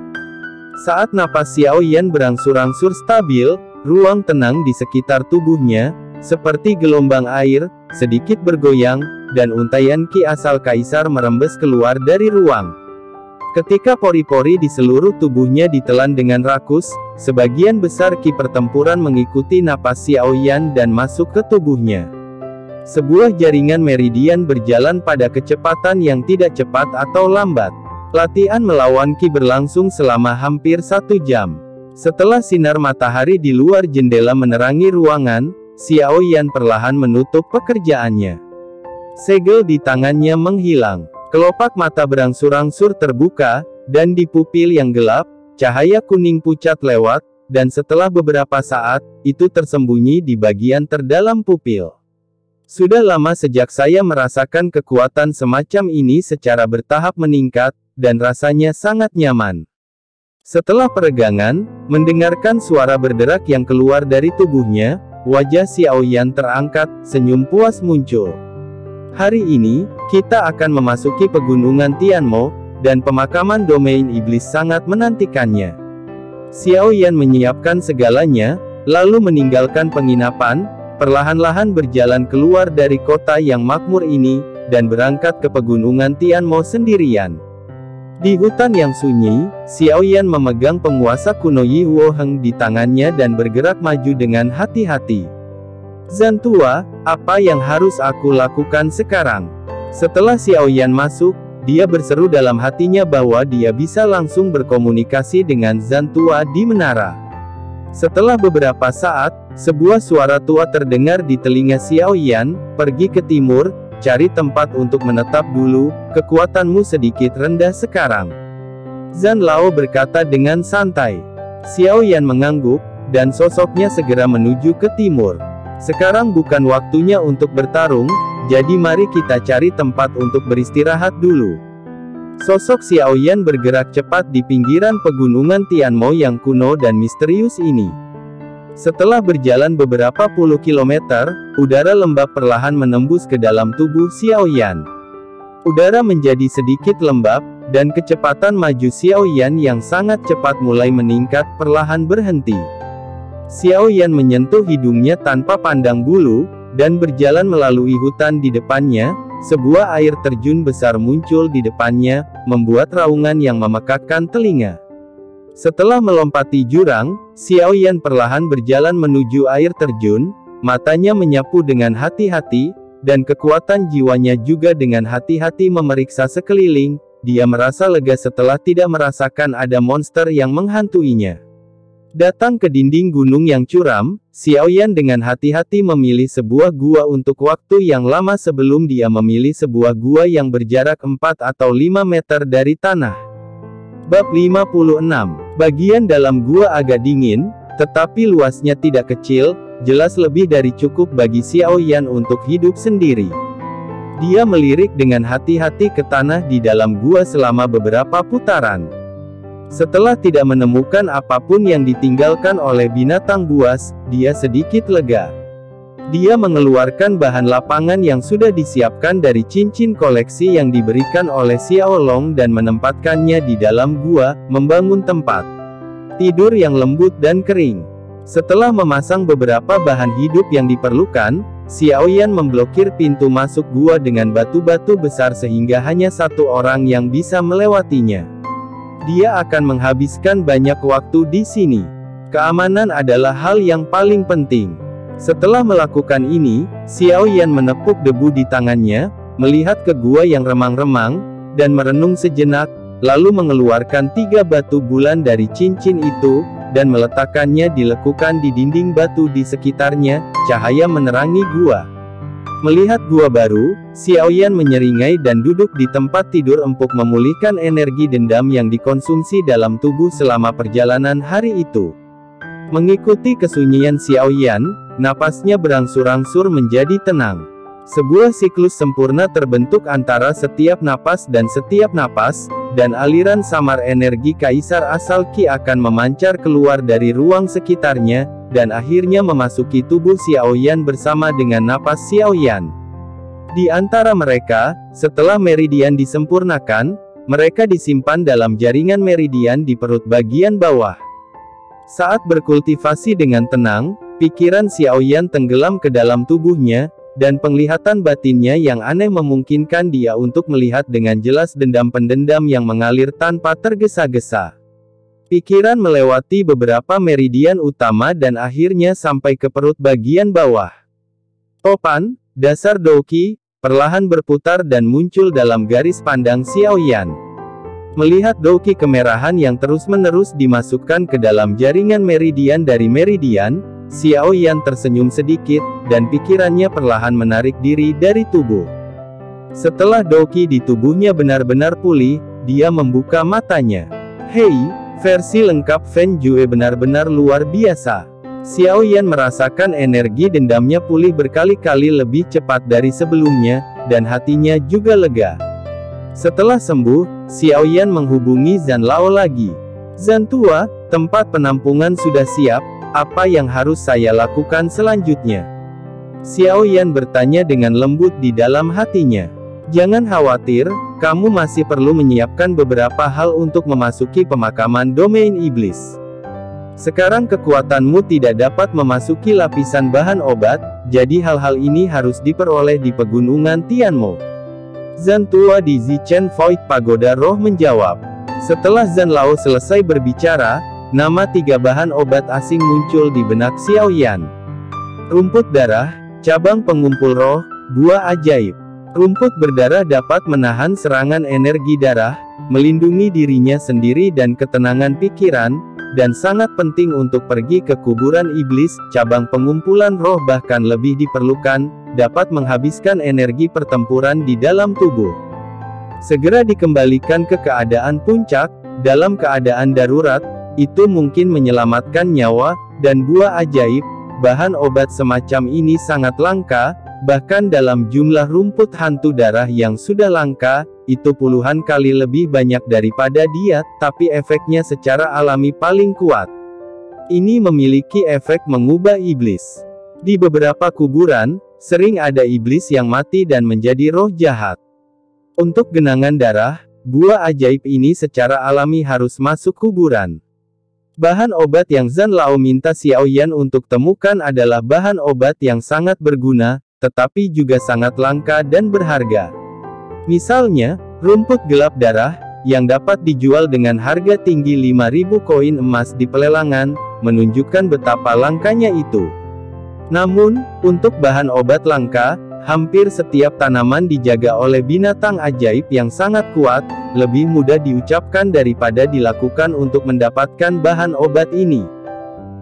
Saat napas Xiao Yan berangsur-angsur stabil, ruang tenang di sekitar tubuhnya, seperti gelombang air, sedikit bergoyang, dan untaian ki asal kaisar merembes keluar dari ruang. Ketika pori-pori di seluruh tubuhnya ditelan dengan rakus, sebagian besar ki pertempuran mengikuti napas Xiao Yan dan masuk ke tubuhnya. Sebuah jaringan meridian berjalan pada kecepatan yang tidak cepat atau lambat. Latihan melawan ki berlangsung selama hampir 1 jam. Setelah sinar matahari di luar jendela menerangi ruangan, Xiao Yan perlahan menutup pekerjaannya. Segel di tangannya menghilang. Kelopak mata berangsur-angsur terbuka, dan di pupil yang gelap, cahaya kuning pucat lewat, dan setelah beberapa saat, itu tersembunyi di bagian terdalam pupil. Sudah lama sejak saya merasakan kekuatan semacam ini secara bertahap meningkat, dan rasanya sangat nyaman. Setelah peregangan, mendengarkan suara berderak yang keluar dari tubuhnya, wajah Xiao Yan terangkat, senyum puas muncul. Hari ini, kita akan memasuki pegunungan Tianmo, dan pemakaman domain iblis sangat menantikannya. Xiao Yan menyiapkan segalanya, lalu meninggalkan penginapan, perlahan-lahan berjalan keluar dari kota yang makmur ini, dan berangkat ke pegunungan Tianmo sendirian. Di hutan yang sunyi, Xiao Yan memegang penguasa kuno Yi Woheng di tangannya dan bergerak maju dengan hati-hati. Zantua, apa yang harus aku lakukan sekarang? Setelah Xiao Yan masuk, dia berseru dalam hatinya bahwa dia bisa langsung berkomunikasi dengan Zantua di menara. Setelah beberapa saat, sebuah suara tua terdengar di telinga Xiao Yan, pergi ke timur, cari tempat untuk menetap dulu, kekuatanmu sedikit rendah sekarang. Zan Lao berkata dengan santai. Xiao Yan mengangguk, dan sosoknya segera menuju ke timur. Sekarang bukan waktunya untuk bertarung, jadi mari kita cari tempat untuk beristirahat dulu. Sosok Xiaoyan bergerak cepat di pinggiran pegunungan Tianmo yang kuno dan misterius ini. Setelah berjalan beberapa puluh kilometer, udara lembab perlahan menembus ke dalam tubuh Xiaoyan. Udara menjadi sedikit lembab, dan kecepatan maju Xiaoyan yang sangat cepat mulai meningkat perlahan berhenti. Xiaoyan menyentuh hidungnya tanpa pandang bulu, dan berjalan melalui hutan di depannya. Sebuah air terjun besar muncul di depannya, membuat raungan yang memekakkan telinga. Setelah melompati jurang, Xiaoyan perlahan berjalan menuju air terjun, matanya menyapu dengan hati-hati, dan kekuatan jiwanya juga dengan hati-hati memeriksa sekeliling. Dia merasa lega setelah tidak merasakan ada monster yang menghantuinya. Datang ke dinding gunung yang curam, Xiaoyan dengan hati-hati memilih sebuah gua untuk waktu yang lama sebelum dia memilih sebuah gua yang berjarak 4 atau 5 meter dari tanah. Bab 56. Bagian dalam gua agak dingin, tetapi luasnya tidak kecil, jelas lebih dari cukup bagi Xiaoyan untuk hidup sendiri. Dia melirik dengan hati-hati ke tanah di dalam gua selama beberapa putaran. Setelah tidak menemukan apapun yang ditinggalkan oleh binatang buas, dia sedikit lega. Dia mengeluarkan bahan lapangan yang sudah disiapkan dari cincin koleksi yang diberikan oleh Xiao Long dan menempatkannya di dalam gua, membangun tempat tidur yang lembut dan kering. Setelah memasang beberapa bahan hidup yang diperlukan, Xiaoyan memblokir pintu masuk gua dengan batu-batu besar sehingga hanya satu orang yang bisa melewatinya. Dia akan menghabiskan banyak waktu di sini. Keamanan adalah hal yang paling penting. Setelah melakukan ini, Xiaoyan menepuk debu di tangannya, melihat ke gua yang remang-remang, dan merenung sejenak, lalu mengeluarkan 3 batu bulan dari cincin itu, dan meletakkannya di lekukan di dinding batu di sekitarnya. Cahaya menerangi gua. Melihat gua baru, Xiaoyan menyeringai dan duduk di tempat tidur empuk memulihkan energi dendam yang dikonsumsi dalam tubuh selama perjalanan hari itu. Mengikuti kesunyian Xiaoyan, napasnya berangsur-angsur menjadi tenang. Sebuah siklus sempurna terbentuk antara setiap napas dan setiap napas, dan aliran samar energi kaisar asal Qi akan memancar keluar dari ruang sekitarnya, dan akhirnya memasuki tubuh Xiaoyan bersama dengan napas Xiaoyan. Di antara mereka, setelah meridian disempurnakan, mereka disimpan dalam jaringan meridian di perut bagian bawah. Saat berkultivasi dengan tenang, pikiran Xiaoyan tenggelam ke dalam tubuhnya, dan penglihatan batinnya yang aneh memungkinkan dia untuk melihat dengan jelas dendam pendendam yang mengalir tanpa tergesa-gesa. Pikiran melewati beberapa meridian utama dan akhirnya sampai ke perut bagian bawah. Topan, dasar Douqi, perlahan berputar dan muncul dalam garis pandang Xiaoyan. Melihat Douqi kemerahan yang terus-menerus dimasukkan ke dalam jaringan meridian dari meridian, Xiaoyan tersenyum sedikit, dan pikirannya perlahan menarik diri dari tubuh. Setelah Douqi di tubuhnya benar-benar pulih, dia membuka matanya. Hei, versi lengkap Feng Jue benar-benar luar biasa. Xiaoyan merasakan energi dendamnya pulih berkali-kali lebih cepat dari sebelumnya, dan hatinya juga lega. Setelah sembuh, Xiaoyan menghubungi Zhan Lao lagi. Zhan tua, tempat penampungan sudah siap, apa yang harus saya lakukan selanjutnya? Xiaoyan bertanya dengan lembut di dalam hatinya. Jangan khawatir, kamu masih perlu menyiapkan beberapa hal untuk memasuki pemakaman domain iblis. Sekarang kekuatanmu tidak dapat memasuki lapisan bahan obat, jadi hal-hal ini harus diperoleh di pegunungan Tianmo. Zhan tua di Zichen Void Pagoda Roh menjawab. Setelah Zhan Lao selesai berbicara, nama 3 bahan obat asing muncul di benak Xiaoyan. Rumput darah, cabang pengumpul roh, buah ajaib. Rumput berdarah dapat menahan serangan energi darah, melindungi dirinya sendiri dan ketenangan pikiran, dan sangat penting untuk pergi ke kuburan iblis. Cabang pengumpulan roh bahkan lebih diperlukan, dapat menghabiskan energi pertempuran di dalam tubuh. Segera dikembalikan ke keadaan puncak, dalam keadaan darurat, itu mungkin menyelamatkan nyawa, dan buah ajaib. Bahan obat semacam ini sangat langka, bahkan dalam jumlah rumput hantu darah yang sudah langka, itu puluhan kali lebih banyak daripada dia, tapi efeknya secara alami paling kuat. Ini memiliki efek mengubah iblis. Di beberapa kuburan, sering ada iblis yang mati dan menjadi roh jahat. Untuk genangan darah, buah ajaib ini secara alami harus masuk kuburan. Bahan obat yang Zhan Lao minta Xiao Yan untuk temukan adalah bahan obat yang sangat berguna, tetapi juga sangat langka dan berharga. Misalnya, rumput gelap darah, yang dapat dijual dengan harga tinggi 5.000 koin emas di pelelangan, menunjukkan betapa langkanya itu. Namun, untuk bahan obat langka, hampir setiap tanaman dijaga oleh binatang ajaib yang sangat kuat, lebih mudah diucapkan daripada dilakukan untuk mendapatkan bahan obat ini.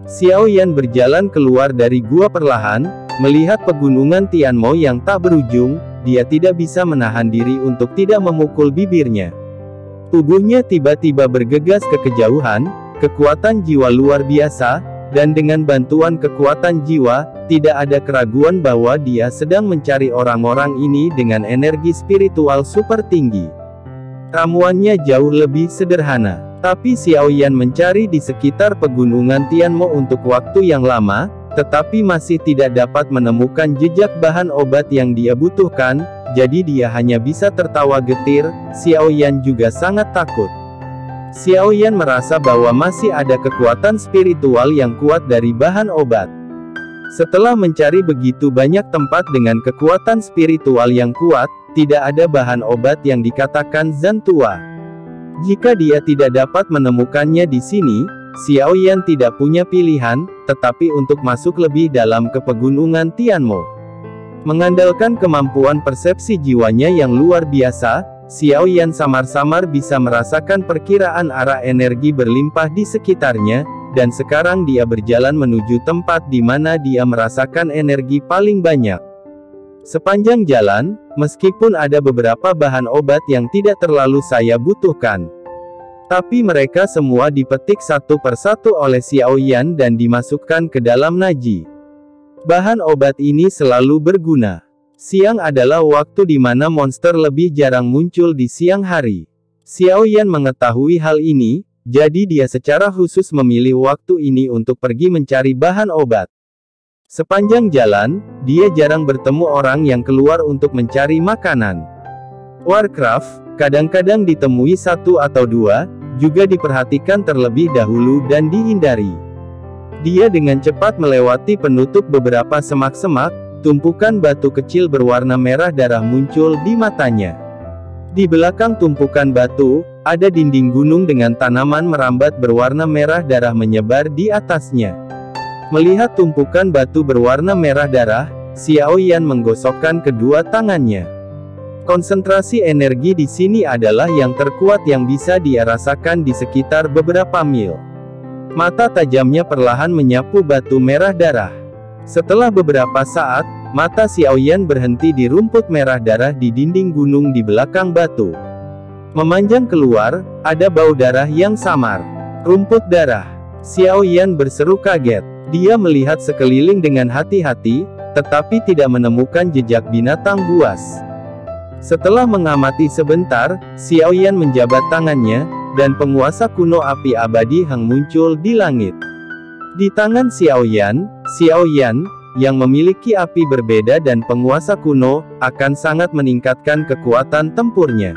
Xiao Yan berjalan keluar dari gua perlahan, melihat pegunungan Tianmo yang tak berujung, dia tidak bisa menahan diri untuk tidak memukul bibirnya. Tubuhnya tiba-tiba bergegas ke kejauhan, kekuatan jiwa luar biasa, dan dengan bantuan kekuatan jiwa, tidak ada keraguan bahwa dia sedang mencari orang-orang ini dengan energi spiritual super tinggi. Ramuannya jauh lebih sederhana, tapi Xiao Yan mencari di sekitar pegunungan Tianmo untuk waktu yang lama, tetapi masih tidak dapat menemukan jejak bahan obat yang dia butuhkan, jadi dia hanya bisa tertawa getir. Xiao Yan juga sangat takut. Xiao Yan merasa bahwa masih ada kekuatan spiritual yang kuat dari bahan obat. Setelah mencari begitu banyak tempat dengan kekuatan spiritual yang kuat, tidak ada bahan obat yang dikatakan Zhan tua. Jika dia tidak dapat menemukannya di sini, Xiao Yan tidak punya pilihan, tetapi untuk masuk lebih dalam ke pegunungan Tianmo. Mengandalkan kemampuan persepsi jiwanya yang luar biasa, Xiao Yan samar-samar bisa merasakan perkiraan arah energi berlimpah di sekitarnya, dan sekarang dia berjalan menuju tempat di mana dia merasakan energi paling banyak. Sepanjang jalan, meskipun ada beberapa bahan obat yang tidak terlalu saya butuhkan, tapi mereka semua dipetik satu persatu oleh Xiao Yan dan dimasukkan ke dalam naji. Bahan obat ini selalu berguna. Siang adalah waktu di mana monster lebih jarang muncul di siang hari. Xiao Yan mengetahui hal ini, jadi dia secara khusus memilih waktu ini untuk pergi mencari bahan obat. Sepanjang jalan, dia jarang bertemu orang yang keluar untuk mencari makanan. Warcraft, kadang-kadang ditemui satu atau dua, juga diperhatikan terlebih dahulu dan dihindari. Dia dengan cepat melewati penutup beberapa semak-semak, tumpukan batu kecil berwarna merah darah muncul di matanya. Di belakang tumpukan batu, ada dinding gunung dengan tanaman merambat berwarna merah darah menyebar di atasnya. Melihat tumpukan batu berwarna merah darah, Xiao Yan menggosokkan kedua tangannya. Konsentrasi energi di sini adalah yang terkuat yang bisa dia rasakan di sekitar beberapa mil. Mata tajamnya perlahan menyapu batu merah darah. Setelah beberapa saat, mata Xiao Yan berhenti di rumput merah darah di dinding gunung di belakang batu. Memanjang keluar, ada bau darah yang samar. Rumput darah. Xiao Yan berseru kaget. Dia melihat sekeliling dengan hati-hati, tetapi tidak menemukan jejak binatang buas. Setelah mengamati sebentar, Xiao Yan menjabat tangannya, dan penguasa kuno api abadi Heng muncul di langit. Di tangan Xiao Yan, yang memiliki api berbeda dan penguasa kuno, akan sangat meningkatkan kekuatan tempurnya.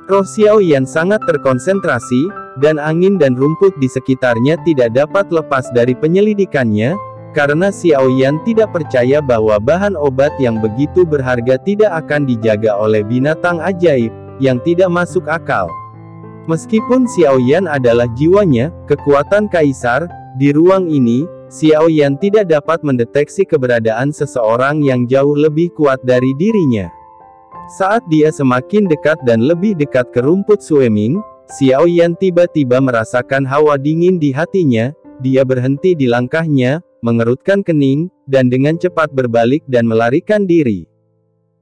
Roh Xiao Yan sangat terkonsentrasi, dan angin dan rumput di sekitarnya tidak dapat lepas dari penyelidikannya, karena Xiao Yan tidak percaya bahwa bahan obat yang begitu berharga tidak akan dijaga oleh binatang ajaib, yang tidak masuk akal. Meskipun Xiao Yan adalah jiwanya, kekuatan kaisar, di ruang ini, Xiao Yan tidak dapat mendeteksi keberadaan seseorang yang jauh lebih kuat dari dirinya. Saat dia semakin dekat dan lebih dekat ke rumput Sueming, Xiao Yan tiba-tiba merasakan hawa dingin di hatinya. Dia berhenti di langkahnya, mengerutkan kening, dan dengan cepat berbalik dan melarikan diri.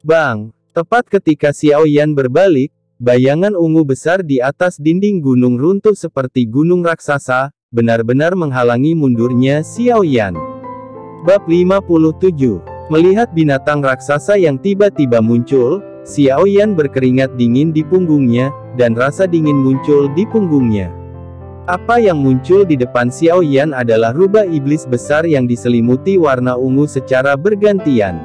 Bang! Tepat ketika Xiao Yan berbalik, bayangan ungu besar di atas dinding gunung runtuh seperti gunung raksasa, benar-benar menghalangi mundurnya Xiaoyan. Bab 57. Melihat binatang raksasa yang tiba-tiba muncul, Xiaoyan berkeringat dingin di punggungnya, dan rasa dingin muncul di punggungnya. Apa yang muncul di depan Xiaoyan adalah rubah iblis besar yang diselimuti warna ungu secara bergantian.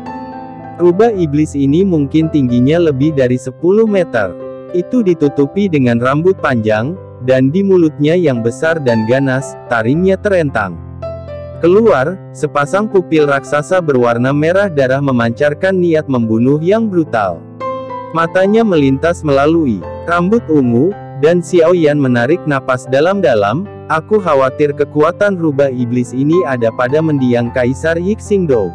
Rubah iblis ini mungkin tingginya lebih dari 10 meter. Itu ditutupi dengan rambut panjang, dan di mulutnya yang besar dan ganas, taringnya terentang. Keluar, sepasang pupil raksasa berwarna merah darah memancarkan niat membunuh yang brutal. Matanya melintas melalui rambut ungu, dan Xiaoyan menarik napas dalam-dalam. Aku khawatir kekuatan rubah iblis ini ada pada mendiang Kaisar Yixingdou.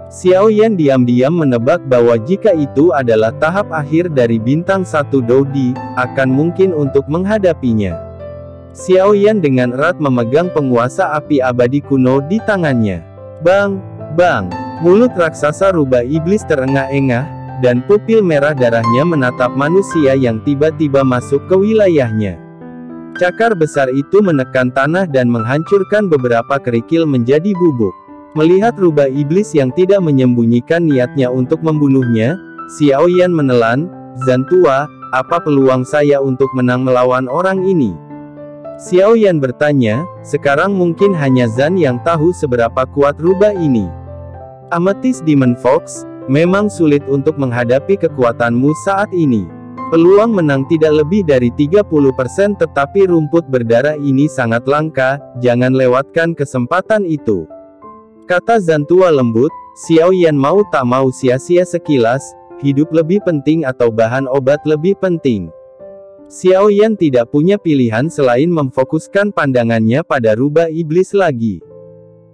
Xiaoyan diam-diam menebak bahwa jika itu adalah tahap akhir dari bintang 1 Doudi, akan mungkin untuk menghadapinya. Xiaoyan dengan erat memegang penguasa api abadi kuno di tangannya. Bang! Bang! Mulut raksasa rubah iblis terengah-engah, dan pupil merah darahnya menatap manusia yang tiba-tiba masuk ke wilayahnya. Cakar besar itu menekan tanah dan menghancurkan beberapa kerikil menjadi bubuk. Melihat rubah iblis yang tidak menyembunyikan niatnya untuk membunuhnya, Xiaoyan menelan, "Zantua, apa peluang saya untuk menang melawan orang ini?" Xiaoyan bertanya, sekarang mungkin hanya Zan yang tahu seberapa kuat rubah ini. Amethyst Demon Fox, memang sulit untuk menghadapi kekuatanmu saat ini. Peluang menang tidak lebih dari 30%, tetapi rumput berdarah ini sangat langka, jangan lewatkan kesempatan itu. Kata Zantua lembut, Xiaoyan mau tak mau sia-sia sekilas, hidup lebih penting atau bahan obat lebih penting. Xiaoyan tidak punya pilihan selain memfokuskan pandangannya pada rubah iblis lagi.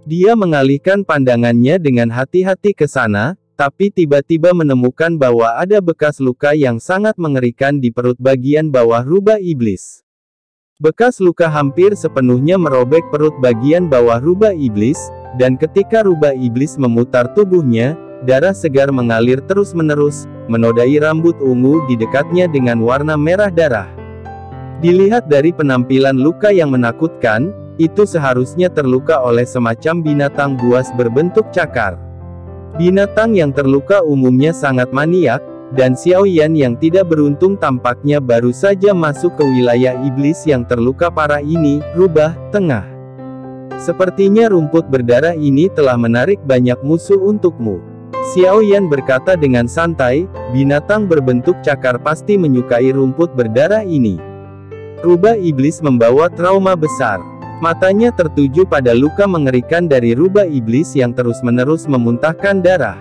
Dia mengalihkan pandangannya dengan hati-hati ke sana, tapi tiba-tiba menemukan bahwa ada bekas luka yang sangat mengerikan di perut bagian bawah rubah iblis. Bekas luka hampir sepenuhnya merobek perut bagian bawah rubah iblis, dan ketika rubah iblis memutar tubuhnya, darah segar mengalir terus-menerus, menodai rambut ungu di dekatnya dengan warna merah darah. Dilihat dari penampilan luka yang menakutkan, itu seharusnya terluka oleh semacam binatang buas berbentuk cakar. Binatang yang terluka umumnya sangat maniak, dan Xiaoyan yang tidak beruntung tampaknya baru saja masuk ke wilayah iblis yang terluka parah ini, rubah tengah. Sepertinya rumput berdarah ini telah menarik banyak musuh untukmu. Xiaoyan berkata dengan santai, binatang berbentuk cakar pasti menyukai rumput berdarah ini. Rubah iblis membawa trauma besar. Matanya tertuju pada luka mengerikan dari rubah iblis yang terus-menerus memuntahkan darah.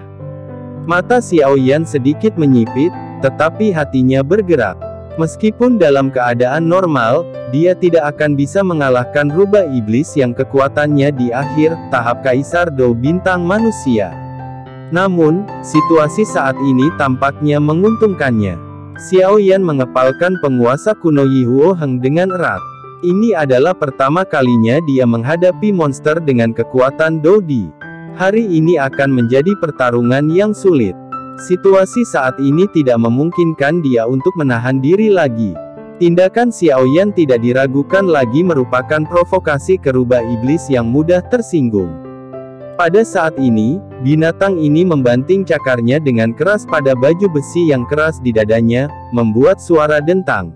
Mata Xiaoyan sedikit menyipit, tetapi hatinya bergerak. Meskipun dalam keadaan normal, dia tidak akan bisa mengalahkan rubah iblis yang kekuatannya di akhir tahap Kaisar Dou bintang manusia. Namun, situasi saat ini tampaknya menguntungkannya. Xiaoyan mengepalkan penguasa kuno Yi Huo Heng dengan erat. Ini adalah pertama kalinya dia menghadapi monster dengan kekuatan Doudi. Hari ini akan menjadi pertarungan yang sulit. Situasi saat ini tidak memungkinkan dia untuk menahan diri lagi. Tindakan Xiaoyan tidak diragukan lagi merupakan provokasi ke rubah iblis yang mudah tersinggung. Pada saat ini, binatang ini membanting cakarnya dengan keras pada baju besi yang keras di dadanya, membuat suara dentang.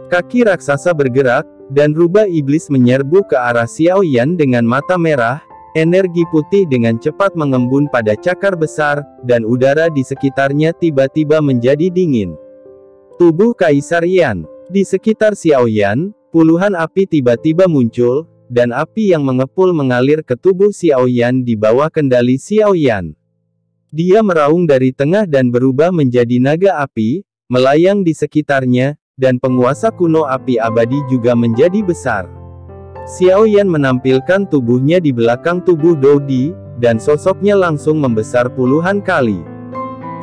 Kaki raksasa bergerak, dan rubah iblis menyerbu ke arah Xiaoyan dengan mata merah. Energi putih dengan cepat mengembun pada cakar besar, dan udara di sekitarnya tiba-tiba menjadi dingin. Tubuh Kaisar Yan. Di sekitar Xiaoyan, puluhan api tiba-tiba muncul, dan api yang mengepul mengalir ke tubuh Xiaoyan di bawah kendali Xiaoyan. Dia meraung dari tengah dan berubah menjadi naga api, melayang di sekitarnya, dan penguasa kuno api abadi juga menjadi besar. Xiaoyan menampilkan tubuhnya di belakang tubuh Doudi, dan sosoknya langsung membesar puluhan kali.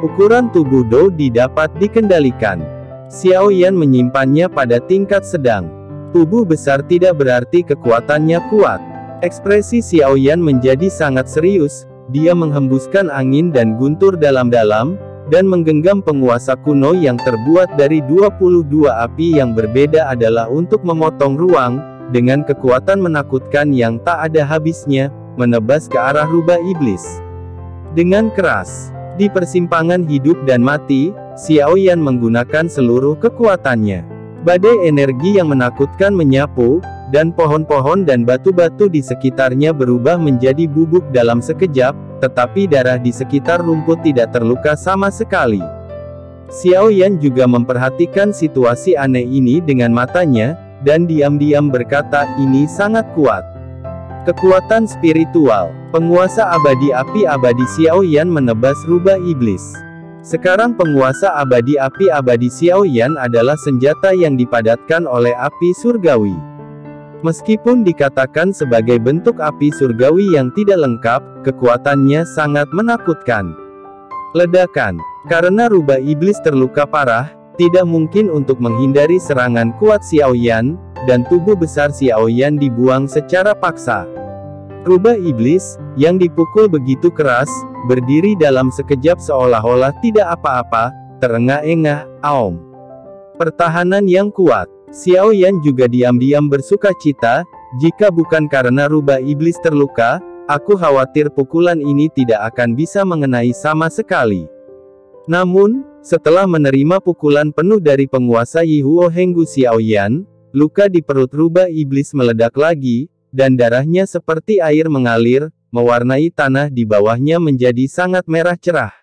Ukuran tubuh Doudi dapat dikendalikan. Xiaoyan menyimpannya pada tingkat sedang. Tubuh besar tidak berarti kekuatannya kuat. Ekspresi Xiaoyan menjadi sangat serius, dia menghembuskan angin dan guntur dalam-dalam, dan menggenggam penguasa kuno yang terbuat dari 22 api yang berbeda adalah untuk memotong ruang, dengan kekuatan menakutkan yang tak ada habisnya, menebas ke arah rubah iblis. Dengan keras, di persimpangan hidup dan mati, Xiao Yan menggunakan seluruh kekuatannya. Badai energi yang menakutkan menyapu, dan pohon-pohon dan batu-batu di sekitarnya berubah menjadi bubuk dalam sekejap, tetapi darah di sekitar rumput tidak terluka sama sekali. Xiao Yan juga memperhatikan situasi aneh ini dengan matanya, dan diam-diam berkata, ini sangat kuat. Kekuatan spiritual, penguasa abadi api abadi Xiao Yan menebas rubah iblis. Sekarang penguasa abadi api abadi Xiao Yan adalah senjata yang dipadatkan oleh api surgawi. Meskipun dikatakan sebagai bentuk api surgawi yang tidak lengkap, kekuatannya sangat menakutkan. Ledakan, karena rubah iblis terluka parah, tidak mungkin untuk menghindari serangan kuat Xiao Yan, dan tubuh besar Xiao Yan dibuang secara paksa. Rubah iblis, yang dipukul begitu keras, berdiri dalam sekejap seolah-olah tidak apa-apa, terengah-engah, aum. Pertahanan yang kuat. Xiao Yan juga diam-diam bersukacita, jika bukan karena rubah iblis terluka, aku khawatir pukulan ini tidak akan bisa mengenai sama sekali. Namun, setelah menerima pukulan penuh dari penguasa Yihuo Henggu Xiao Yan, luka di perut rubah iblis meledak lagi, dan darahnya seperti air mengalir, mewarnai tanah di bawahnya menjadi sangat merah cerah.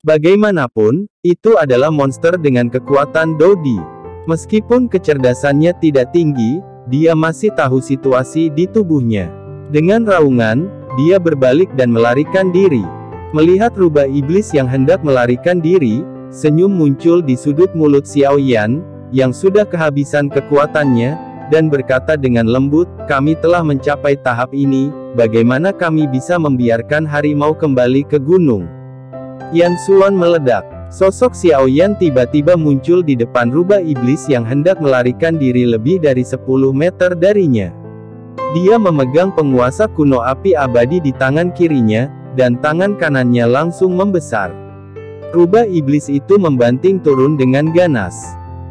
Bagaimanapun, itu adalah monster dengan kekuatan Dodi. Meskipun kecerdasannya tidak tinggi, dia masih tahu situasi di tubuhnya. Dengan raungan, dia berbalik dan melarikan diri. Melihat rubah iblis yang hendak melarikan diri, senyum muncul di sudut mulut Xiao Yan, yang sudah kehabisan kekuatannya, dan berkata dengan lembut, kami telah mencapai tahap ini, bagaimana kami bisa membiarkan harimau kembali ke gunung? Yan Xuan meledak. Sosok Xiao Yan tiba-tiba muncul di depan rubah iblis yang hendak melarikan diri lebih dari 10 meter darinya. Dia memegang penguasa kuno api abadi di tangan kirinya, dan tangan kanannya langsung membesar. Rubah iblis itu membanting turun dengan ganas.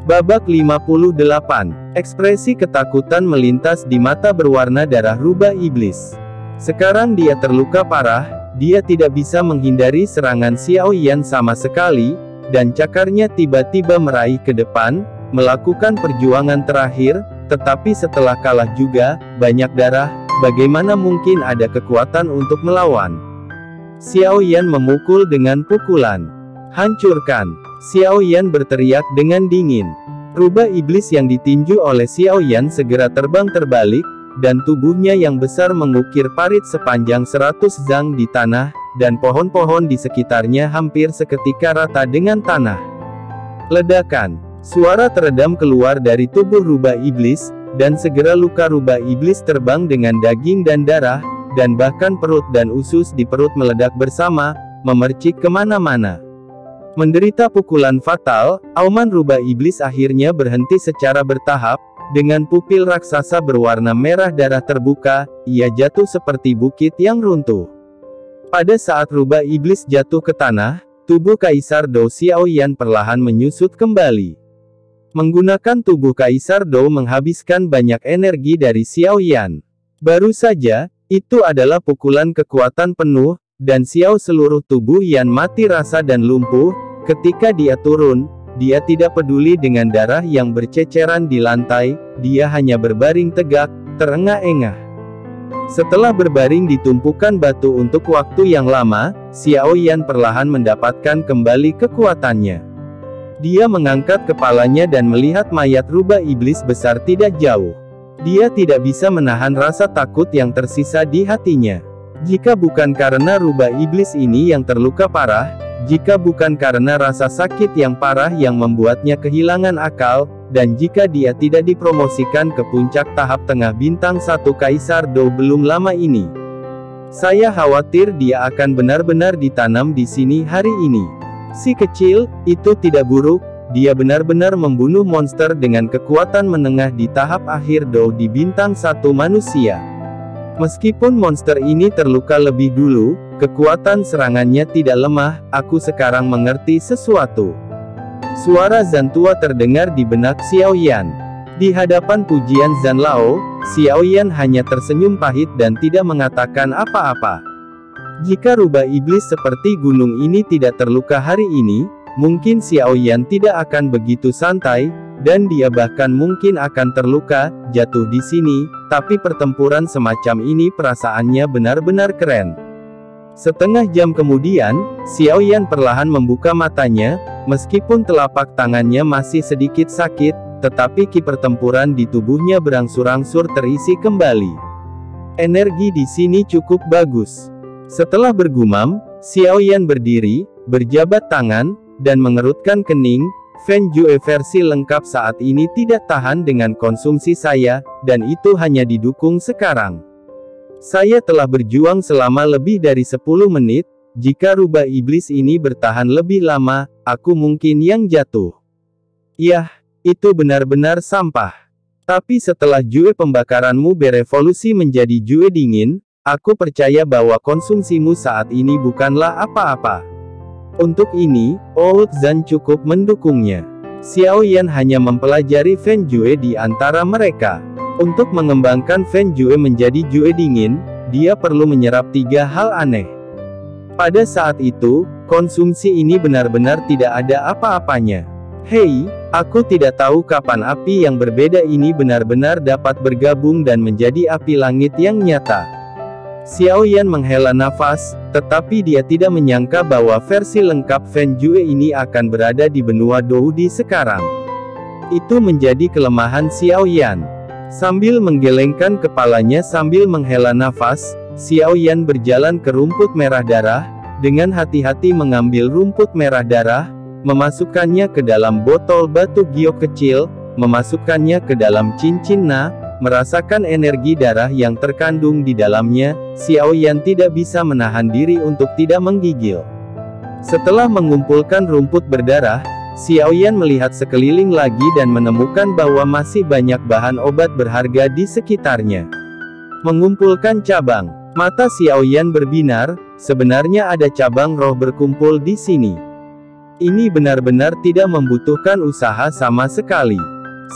Babak 58. Ekspresi ketakutan melintas di mata berwarna darah rubah iblis. Sekarang dia terluka parah, dia tidak bisa menghindari serangan Xiao Yan sama sekali, dan cakarnya tiba-tiba meraih ke depan, melakukan perjuangan terakhir, tetapi setelah kalah juga, banyak darah, bagaimana mungkin ada kekuatan untuk melawan? Xiao Yan memukul dengan pukulan. Hancurkan! Xiao Yan berteriak dengan dingin. Rubah iblis yang ditinju oleh Xiao Yan segera terbang terbalik, dan tubuhnya yang besar mengukir parit sepanjang 100 zang di tanah, dan pohon-pohon di sekitarnya hampir seketika rata dengan tanah. Ledakan. Suara teredam keluar dari tubuh rubah iblis, dan segera luka rubah iblis terbang dengan daging dan darah, dan bahkan perut dan usus di perut meledak bersama, memercik kemana-mana. Menderita pukulan fatal, auman rubah iblis akhirnya berhenti secara bertahap, dengan pupil raksasa berwarna merah darah terbuka, ia jatuh seperti bukit yang runtuh. Pada saat rubah iblis jatuh ke tanah, tubuh Kaisar Dou Xiao Yan perlahan menyusut kembali. Menggunakan tubuh Kaisar Dou menghabiskan banyak energi dari Xiao Yan. Baru saja, itu adalah pukulan kekuatan penuh, dan Xiao seluruh tubuh Yan mati rasa dan lumpuh. Ketika dia turun, dia tidak peduli dengan darah yang berceceran di lantai, dia hanya berbaring tegak, terengah-engah. Setelah berbaring di tumpukan batu untuk waktu yang lama, Xiao Yan perlahan mendapatkan kembali kekuatannya. Dia mengangkat kepalanya dan melihat mayat rubah iblis besar tidak jauh. Dia tidak bisa menahan rasa takut yang tersisa di hatinya. Jika bukan karena rubah iblis ini yang terluka parah, jika bukan karena rasa sakit yang parah yang membuatnya kehilangan akal, dan jika dia tidak dipromosikan ke puncak tahap tengah bintang 1 Kaisar Dou belum lama ini, saya khawatir dia akan benar-benar ditanam di sini hari ini. Si kecil, itu tidak buruk, dia benar-benar membunuh monster dengan kekuatan menengah di tahap akhir Dou di bintang 1 manusia. Meskipun monster ini terluka lebih dulu, kekuatan serangannya tidak lemah, aku sekarang mengerti sesuatu. Suara Zantua terdengar di benak Xiao Yan. Di hadapan pujian Zhan Lao, Xiaoyan hanya tersenyum pahit dan tidak mengatakan apa-apa. Jika rubah iblis seperti gunung ini tidak terluka hari ini, mungkin Xiaoyan tidak akan begitu santai, dan dia bahkan mungkin akan terluka, jatuh di sini, tapi pertempuran semacam ini perasaannya benar-benar keren. Setengah jam kemudian, Xiaoyan perlahan membuka matanya, meskipun telapak tangannya masih sedikit sakit, tetapi ki pertempuran di tubuhnya berangsur-angsur terisi kembali. Energi di sini cukup bagus. Setelah bergumam, Xiaoyan berdiri, berjabat tangan, dan mengerutkan kening. Feng Jue versi lengkap saat ini tidak tahan dengan konsumsi saya, dan itu hanya didukung sekarang. Saya telah berjuang selama lebih dari 10 menit, jika rubah iblis ini bertahan lebih lama, aku mungkin yang jatuh. Yah, itu benar-benar sampah. Tapi setelah Jue pembakaranmu berevolusi menjadi Jue dingin, aku percaya bahwa konsumsimu saat ini bukanlah apa-apa. Untuk ini, Old Zhan cukup mendukungnya. Xiaoyan hanya mempelajari Feng Jue di antara mereka. Untuk mengembangkan Feng Jue menjadi Jue dingin, dia perlu menyerap 3 hal aneh. Pada saat itu, konsumsi ini benar-benar tidak ada apa-apanya. Hei, aku tidak tahu kapan api yang berbeda ini benar-benar dapat bergabung dan menjadi api langit yang nyata. Xiaoyan menghela nafas, tetapi dia tidak menyangka bahwa versi lengkap Feng Jue ini akan berada di benua Doudi sekarang. Itu menjadi kelemahan Xiaoyan. Sambil menggelengkan kepalanya sambil menghela nafas, Xiaoyan berjalan ke rumput merah darah, dengan hati-hati mengambil rumput merah darah, memasukkannya ke dalam botol batu giok kecil, memasukkannya ke dalam cincin Na, merasakan energi darah yang terkandung di dalamnya. Xiaoyan tidak bisa menahan diri untuk tidak menggigil. Setelah mengumpulkan rumput berdarah, Xiaoyan melihat sekeliling lagi dan menemukan bahwa masih banyak bahan obat berharga di sekitarnya. Mengumpulkan cabang, mata Xiaoyan berbinar, sebenarnya ada cabang roh berkumpul di sini. Ini benar-benar tidak membutuhkan usaha sama sekali.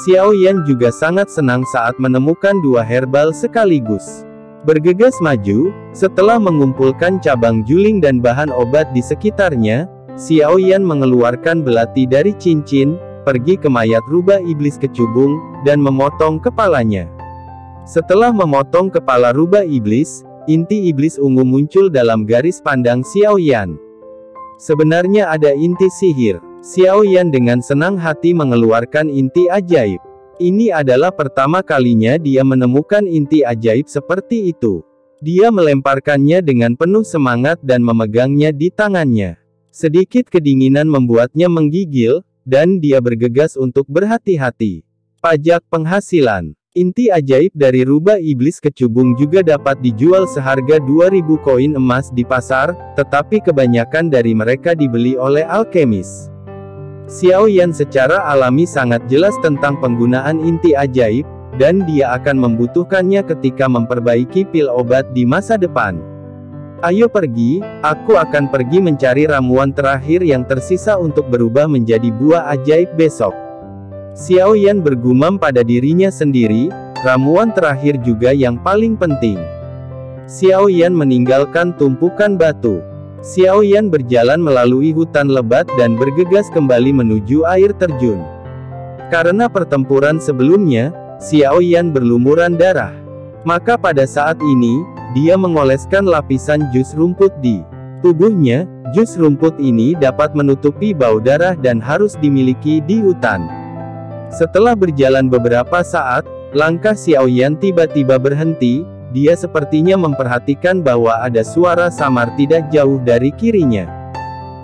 Xiaoyan juga sangat senang saat menemukan 2 herbal sekaligus. Bergegas maju, setelah mengumpulkan cabang juling dan bahan obat di sekitarnya, Xiaoyan mengeluarkan belati dari cincin, pergi ke mayat rubah iblis kecubung, dan memotong kepalanya. Setelah memotong kepala rubah iblis, inti iblis ungu muncul dalam garis pandang Xiaoyan. Sebenarnya ada inti sihir. Xiaoyan dengan senang hati mengeluarkan inti ajaib. Ini adalah pertama kalinya dia menemukan inti ajaib seperti itu. Dia melemparkannya dengan penuh semangat dan memegangnya di tangannya. Sedikit kedinginan membuatnya menggigil, dan dia bergegas untuk berhati-hati. Pajak penghasilan. Inti ajaib dari rubah iblis kecubung juga dapat dijual seharga 2000 koin emas di pasar, tetapi kebanyakan dari mereka dibeli oleh alkemis. Xiaoyan secara alami sangat jelas tentang penggunaan inti ajaib, dan dia akan membutuhkannya ketika memperbaiki pil obat di masa depan. Ayo pergi, aku akan pergi mencari ramuan terakhir yang tersisa untuk berubah menjadi buah ajaib besok. Xiaoyan bergumam pada dirinya sendiri, ramuan terakhir juga yang paling penting. Xiaoyan meninggalkan tumpukan batu. Xiaoyan berjalan melalui hutan lebat dan bergegas kembali menuju air terjun. Karena pertempuran sebelumnya, Xiaoyan berlumuran darah. Maka pada saat ini, dia mengoleskan lapisan jus rumput di tubuhnya. Jus rumput ini dapat menutupi bau darah dan harus dimiliki di hutan. Setelah berjalan beberapa saat, langkah Xiaoyan tiba-tiba berhenti. Dia sepertinya memperhatikan bahwa ada suara samar tidak jauh dari kirinya.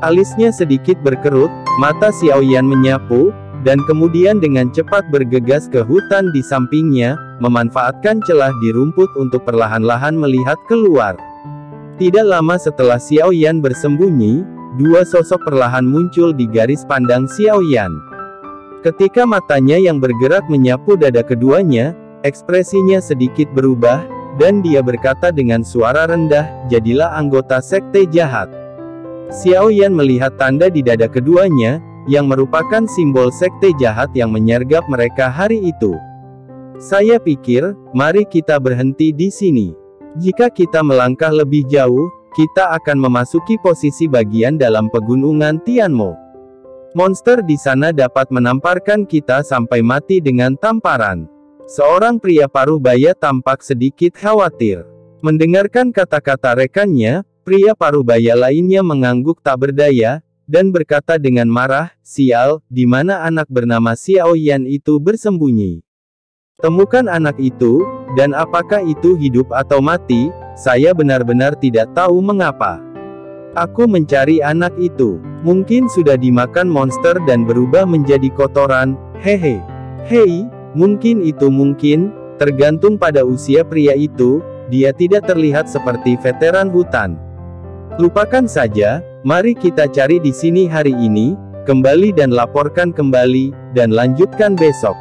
Alisnya sedikit berkerut, mata Xiaoyan menyapu, dan kemudian dengan cepat bergegas ke hutan di sampingnya, memanfaatkan celah di rumput untuk perlahan-lahan melihat keluar. Tidak lama setelah Xiaoyan bersembunyi, 2 sosok perlahan muncul di garis pandang Xiaoyan. Ketika matanya yang bergerak menyapu dada keduanya, ekspresinya sedikit berubah, dan dia berkata dengan suara rendah, "Jadilah anggota sekte jahat." Xiaoyan melihat tanda di dada keduanya, yang merupakan simbol sekte jahat yang menyergap mereka hari itu. Saya pikir, mari kita berhenti di sini. Jika kita melangkah lebih jauh, kita akan memasuki posisi bagian dalam pegunungan Tianmo. Monster di sana dapat menamparkan kita sampai mati dengan tamparan. Seorang pria paruh baya tampak sedikit khawatir. Mendengarkan kata-kata rekannya, pria paruh baya lainnya mengangguk tak berdaya, dan berkata dengan marah, "Sial, di mana anak bernama Xiao Yan itu bersembunyi? Temukan anak itu, dan apakah itu hidup atau mati, saya benar-benar tidak tahu mengapa. Aku mencari anak itu. Mungkin sudah dimakan monster dan berubah menjadi kotoran, hehe. Hei, mungkin itu mungkin, tergantung pada usia pria itu, dia tidak terlihat seperti veteran hutan. Lupakan saja, mari kita cari di sini hari ini, kembali dan laporkan kembali, dan lanjutkan besok."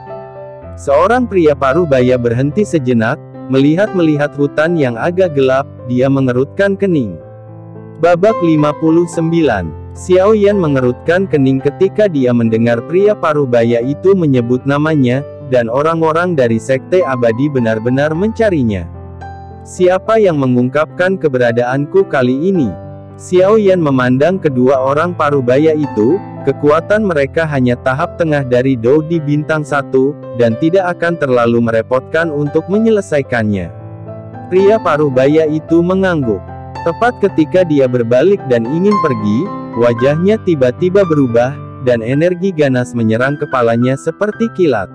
Seorang pria paruh baya berhenti sejenak, melihat hutan yang agak gelap, dia mengerutkan kening. Babak 59. Xiao Yan mengerutkan kening ketika dia mendengar pria paruh baya itu menyebut namanya, dan orang-orang dari sekte abadi benar-benar mencarinya. Siapa yang mengungkapkan keberadaanku kali ini? Xiao Yan memandang kedua orang paruh baya itu, kekuatan mereka hanya tahap tengah dari Dou di bintang 1, dan tidak akan terlalu merepotkan untuk menyelesaikannya. Pria paruh baya itu mengangguk. Tepat ketika dia berbalik dan ingin pergi, wajahnya tiba-tiba berubah, dan energi ganas menyerang kepalanya seperti kilat.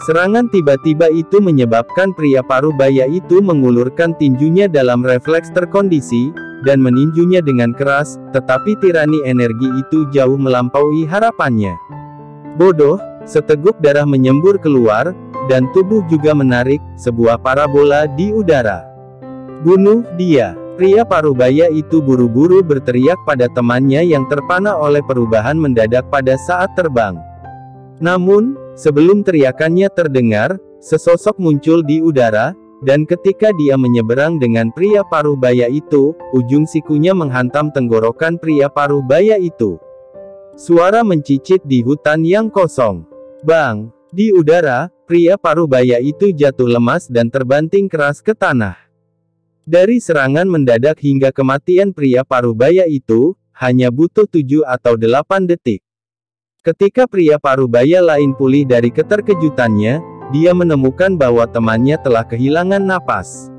Serangan tiba-tiba itu menyebabkan pria paruh baya itu mengulurkan tinjunya dalam refleks terkondisi, dan meninjunya dengan keras, tetapi tirani energi itu jauh melampaui harapannya. Bodoh, seteguk darah menyembur keluar, dan tubuh juga menarik, sebuah parabola di udara. "Bunuh dia!" Pria paruh baya itu buru-buru berteriak pada temannya yang terpana oleh perubahan mendadak pada saat terbang. Namun, sebelum teriakannya terdengar, sesosok muncul di udara, dan ketika dia menyeberang dengan pria paruh baya itu, ujung sikunya menghantam tenggorokan pria paruh baya itu. Suara mencicit di hutan yang kosong. Bang! Di udara, pria paruh baya itu jatuh lemas dan terbanting keras ke tanah. Dari serangan mendadak hingga kematian pria paruh baya itu, hanya butuh 7 atau 8 detik. Ketika pria paruh baya lain pulih dari keterkejutannya, dia menemukan bahwa temannya telah kehilangan napas.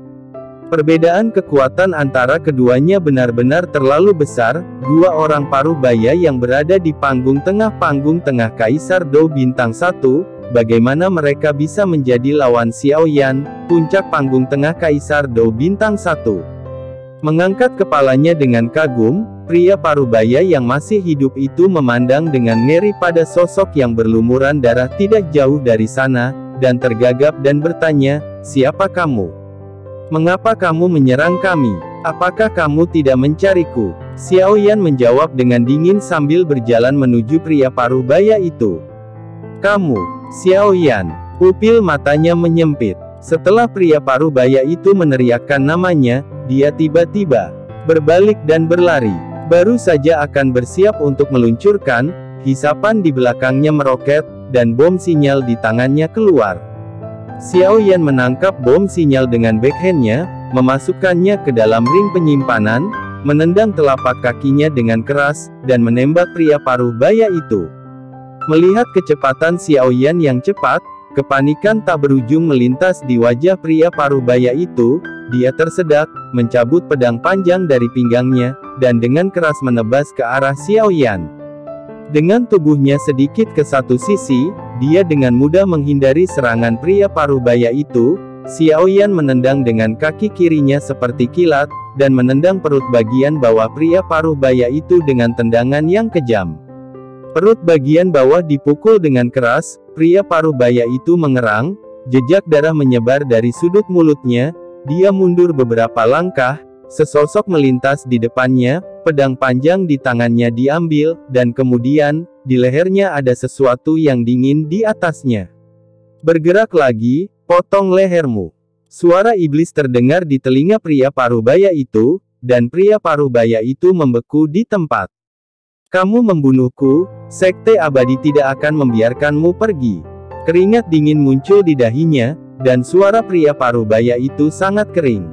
Perbedaan kekuatan antara keduanya benar-benar terlalu besar. Dua orang paruh baya yang berada di panggung tengah Kaisar Dou bintang 1, bagaimana mereka bisa menjadi lawan Xiao Yan, puncak panggung tengah Kaisar Dou bintang 1. Mengangkat kepalanya dengan kagum, pria paruh baya yang masih hidup itu memandang dengan ngeri pada sosok yang berlumuran darah tidak jauh dari sana, dan tergagap dan bertanya, "Siapa kamu? Mengapa kamu menyerang kami? Apakah kamu tidak mencariku?" Xiao Yan menjawab dengan dingin sambil berjalan menuju pria paruh baya itu. "Kamu, Xiao Yan?" Pupil matanya menyempit. Setelah pria paruh baya itu meneriakkan namanya, dia tiba-tiba berbalik dan berlari. Baru saja akan bersiap untuk meluncurkan, hisapan di belakangnya meroket, dan bom sinyal di tangannya keluar. Xiao Yan menangkap bom sinyal dengan backhandnya, memasukkannya ke dalam ring penyimpanan, menendang telapak kakinya dengan keras, dan menembak pria paruh baya itu. Melihat kecepatan Xiao Yan yang cepat, kepanikan tak berujung melintas di wajah pria paruh baya itu. Dia tersedak, mencabut pedang panjang dari pinggangnya, dan dengan keras menebas ke arah Xiao Yan. Dengan tubuhnya sedikit ke satu sisi, dia dengan mudah menghindari serangan pria paruh baya itu. Xiao Yan menendang dengan kaki kirinya seperti kilat, dan menendang perut bagian bawah pria paruh baya itu dengan tendangan yang kejam. Perut bagian bawah dipukul dengan keras, pria paruh baya itu mengerang, jejak darah menyebar dari sudut mulutnya. Dia mundur beberapa langkah, sesosok melintas di depannya, pedang panjang di tangannya diambil, dan kemudian, di lehernya ada sesuatu yang dingin di atasnya. "Bergerak lagi, potong lehermu." Suara iblis terdengar di telinga pria paruh baya itu, dan pria paruh baya itu membeku di tempat. Kamu membunuhku, Sekte Abadi tidak akan membiarkanmu pergi. Keringat dingin muncul di dahinya, dan suara pria parubaya itu sangat kering.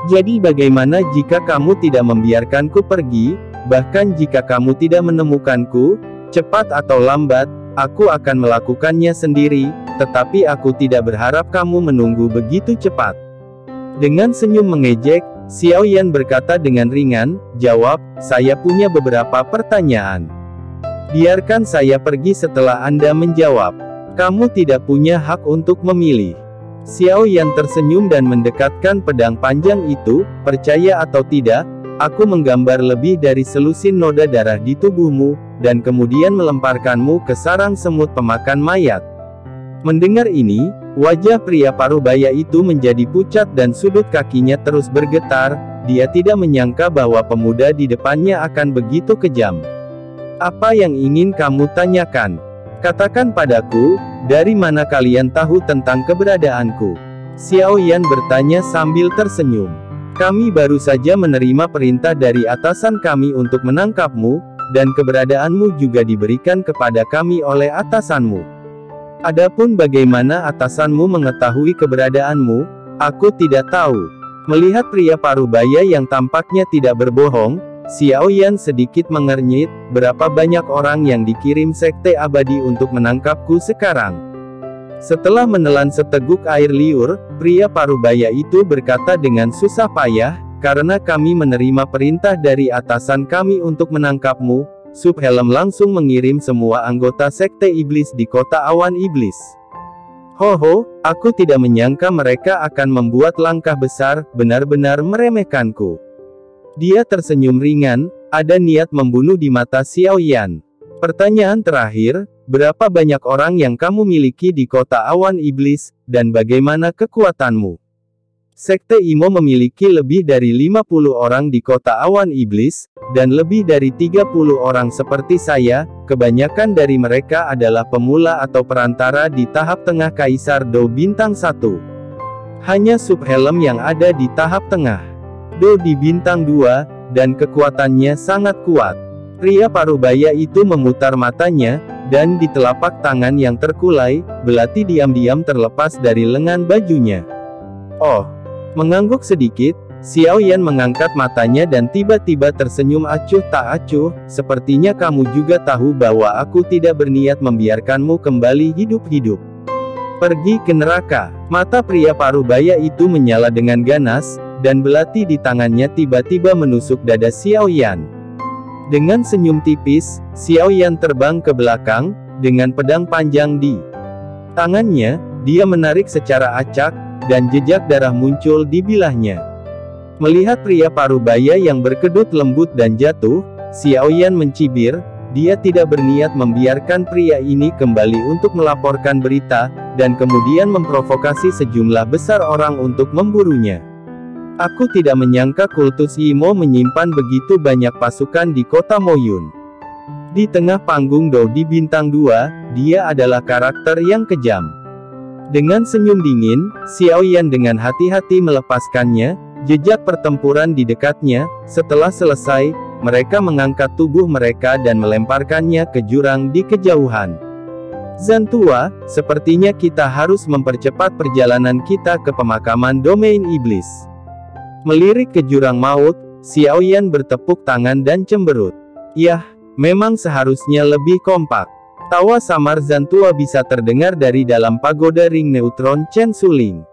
Jadi bagaimana jika kamu tidak membiarkanku pergi, bahkan jika kamu tidak menemukanku, cepat atau lambat, aku akan melakukannya sendiri, tetapi aku tidak berharap kamu menunggu begitu cepat. Dengan senyum mengejek, Xiao Yan berkata dengan ringan, "Jawab, saya punya beberapa pertanyaan. Biarkan saya pergi setelah Anda menjawab. Kamu tidak punya hak untuk memilih." Xiao Yan tersenyum dan mendekatkan pedang panjang itu. "Percaya atau tidak, aku menggambar lebih dari selusin noda darah di tubuhmu, dan kemudian melemparkanmu ke sarang semut pemakan mayat." Mendengar ini, wajah pria parubaya itu menjadi pucat dan sudut kakinya terus bergetar. Dia tidak menyangka bahwa pemuda di depannya akan begitu kejam. "Apa yang ingin kamu tanyakan? Katakan padaku, dari mana kalian tahu tentang keberadaanku?" Xiao Yan bertanya sambil tersenyum. "Kami baru saja menerima perintah dari atasan kami untuk menangkapmu, dan keberadaanmu juga diberikan kepada kami oleh atasanmu. Adapun bagaimana atasanmu mengetahui keberadaanmu, aku tidak tahu." Melihat pria parubaya yang tampaknya tidak berbohong, Xiao Yan sedikit mengernyit. "Berapa banyak orang yang dikirim Sekte Abadi untuk menangkapku sekarang?" Setelah menelan seteguk air liur, pria parubaya itu berkata dengan susah payah, "Karena kami menerima perintah dari atasan kami untuk menangkapmu, Subhelm langsung mengirim semua anggota Sekte Iblis di Kota Awan Iblis." "Hoho, aku tidak menyangka mereka akan membuat langkah besar, benar-benar meremehkanku." Dia tersenyum ringan. Ada niat membunuh di mata Xiao Yan. "Pertanyaan terakhir, berapa banyak orang yang kamu miliki di Kota Awan Iblis, dan bagaimana kekuatanmu?" Sekte Imo memiliki lebih dari 50 orang di Kota Awan Iblis, dan lebih dari 30 orang seperti saya. Kebanyakan dari mereka adalah pemula atau perantara di tahap tengah Kaisar Do Bintang 1. Hanya Subhelm yang ada di tahap tengah. Do di Bintang 2, dan kekuatannya sangat kuat. Pria parubaya itu memutar matanya, dan di telapak tangan yang terkulai, belati diam-diam terlepas dari lengan bajunya. "Oh." Mengangguk sedikit, Xiao Yan mengangkat matanya dan tiba-tiba tersenyum acuh tak acuh. "Sepertinya kamu juga tahu bahwa aku tidak berniat membiarkanmu kembali hidup-hidup. Pergi ke neraka." Mata pria parubaya itu menyala dengan ganas, dan belati di tangannya tiba-tiba menusuk dada Xiao Yan. Dengan senyum tipis, Xiao Yan terbang ke belakang, dengan pedang panjang di tangannya. Dia menarik secara acak, dan jejak darah muncul di bilahnya. Melihat pria parubaya yang berkedut lembut dan jatuh, Xiao Yan mencibir. Dia tidak berniat membiarkan pria ini kembali untuk melaporkan berita, dan kemudian memprovokasi sejumlah besar orang untuk memburunya. "Aku tidak menyangka kultus Imo menyimpan begitu banyak pasukan di kota Moyun." Di tengah panggung Do di Bintang 2, dia adalah karakter yang kejam. Dengan senyum dingin, Xiao Yan dengan hati-hati melepaskannya. Jejak pertempuran di dekatnya. Setelah selesai, mereka mengangkat tubuh mereka dan melemparkannya ke jurang di kejauhan. "Zantua, sepertinya kita harus mempercepat perjalanan kita ke pemakaman domain iblis." Melirik ke jurang maut, Xiao Yan bertepuk tangan dan cemberut. "Yah, memang seharusnya lebih kompak." Tawa samar Zantua bisa terdengar dari dalam pagoda ring neutron Chen Suling.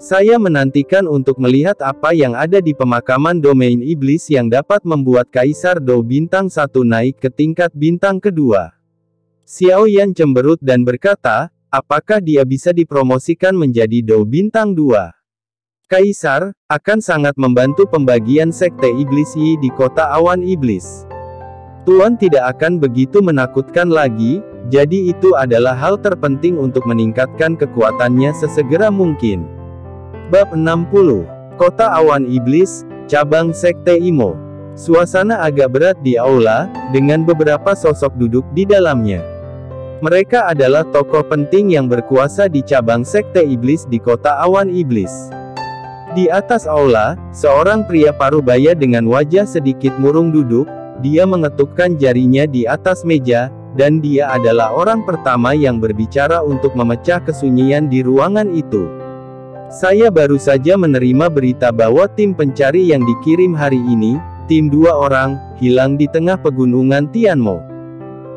"Saya menantikan untuk melihat apa yang ada di pemakaman domain iblis yang dapat membuat Kaisar Do Bintang 1 naik ke tingkat bintang kedua." Xiao Yan cemberut dan berkata, "Apakah dia bisa dipromosikan menjadi Do Bintang 2? Kaisar, akan sangat membantu pembagian Sekte Iblis di Kota Awan Iblis. Tuan tidak akan begitu menakutkan lagi, jadi itu adalah hal terpenting untuk meningkatkan kekuatannya sesegera mungkin." Bab 60. Kota Awan Iblis, Cabang Sekte Imo. Suasana agak berat di aula, dengan beberapa sosok duduk di dalamnya. Mereka adalah tokoh penting yang berkuasa di cabang Sekte Iblis di Kota Awan Iblis. Di atas aula, seorang pria parubaya dengan wajah sedikit murung duduk. dia mengetukkan jarinya di atas meja, dan dia adalah orang pertama yang berbicara untuk memecah kesunyian di ruangan itu. Saya baru saja menerima berita bahwa tim pencari yang dikirim hari ini, tim 2 orang, hilang di tengah pegunungan Tianmo.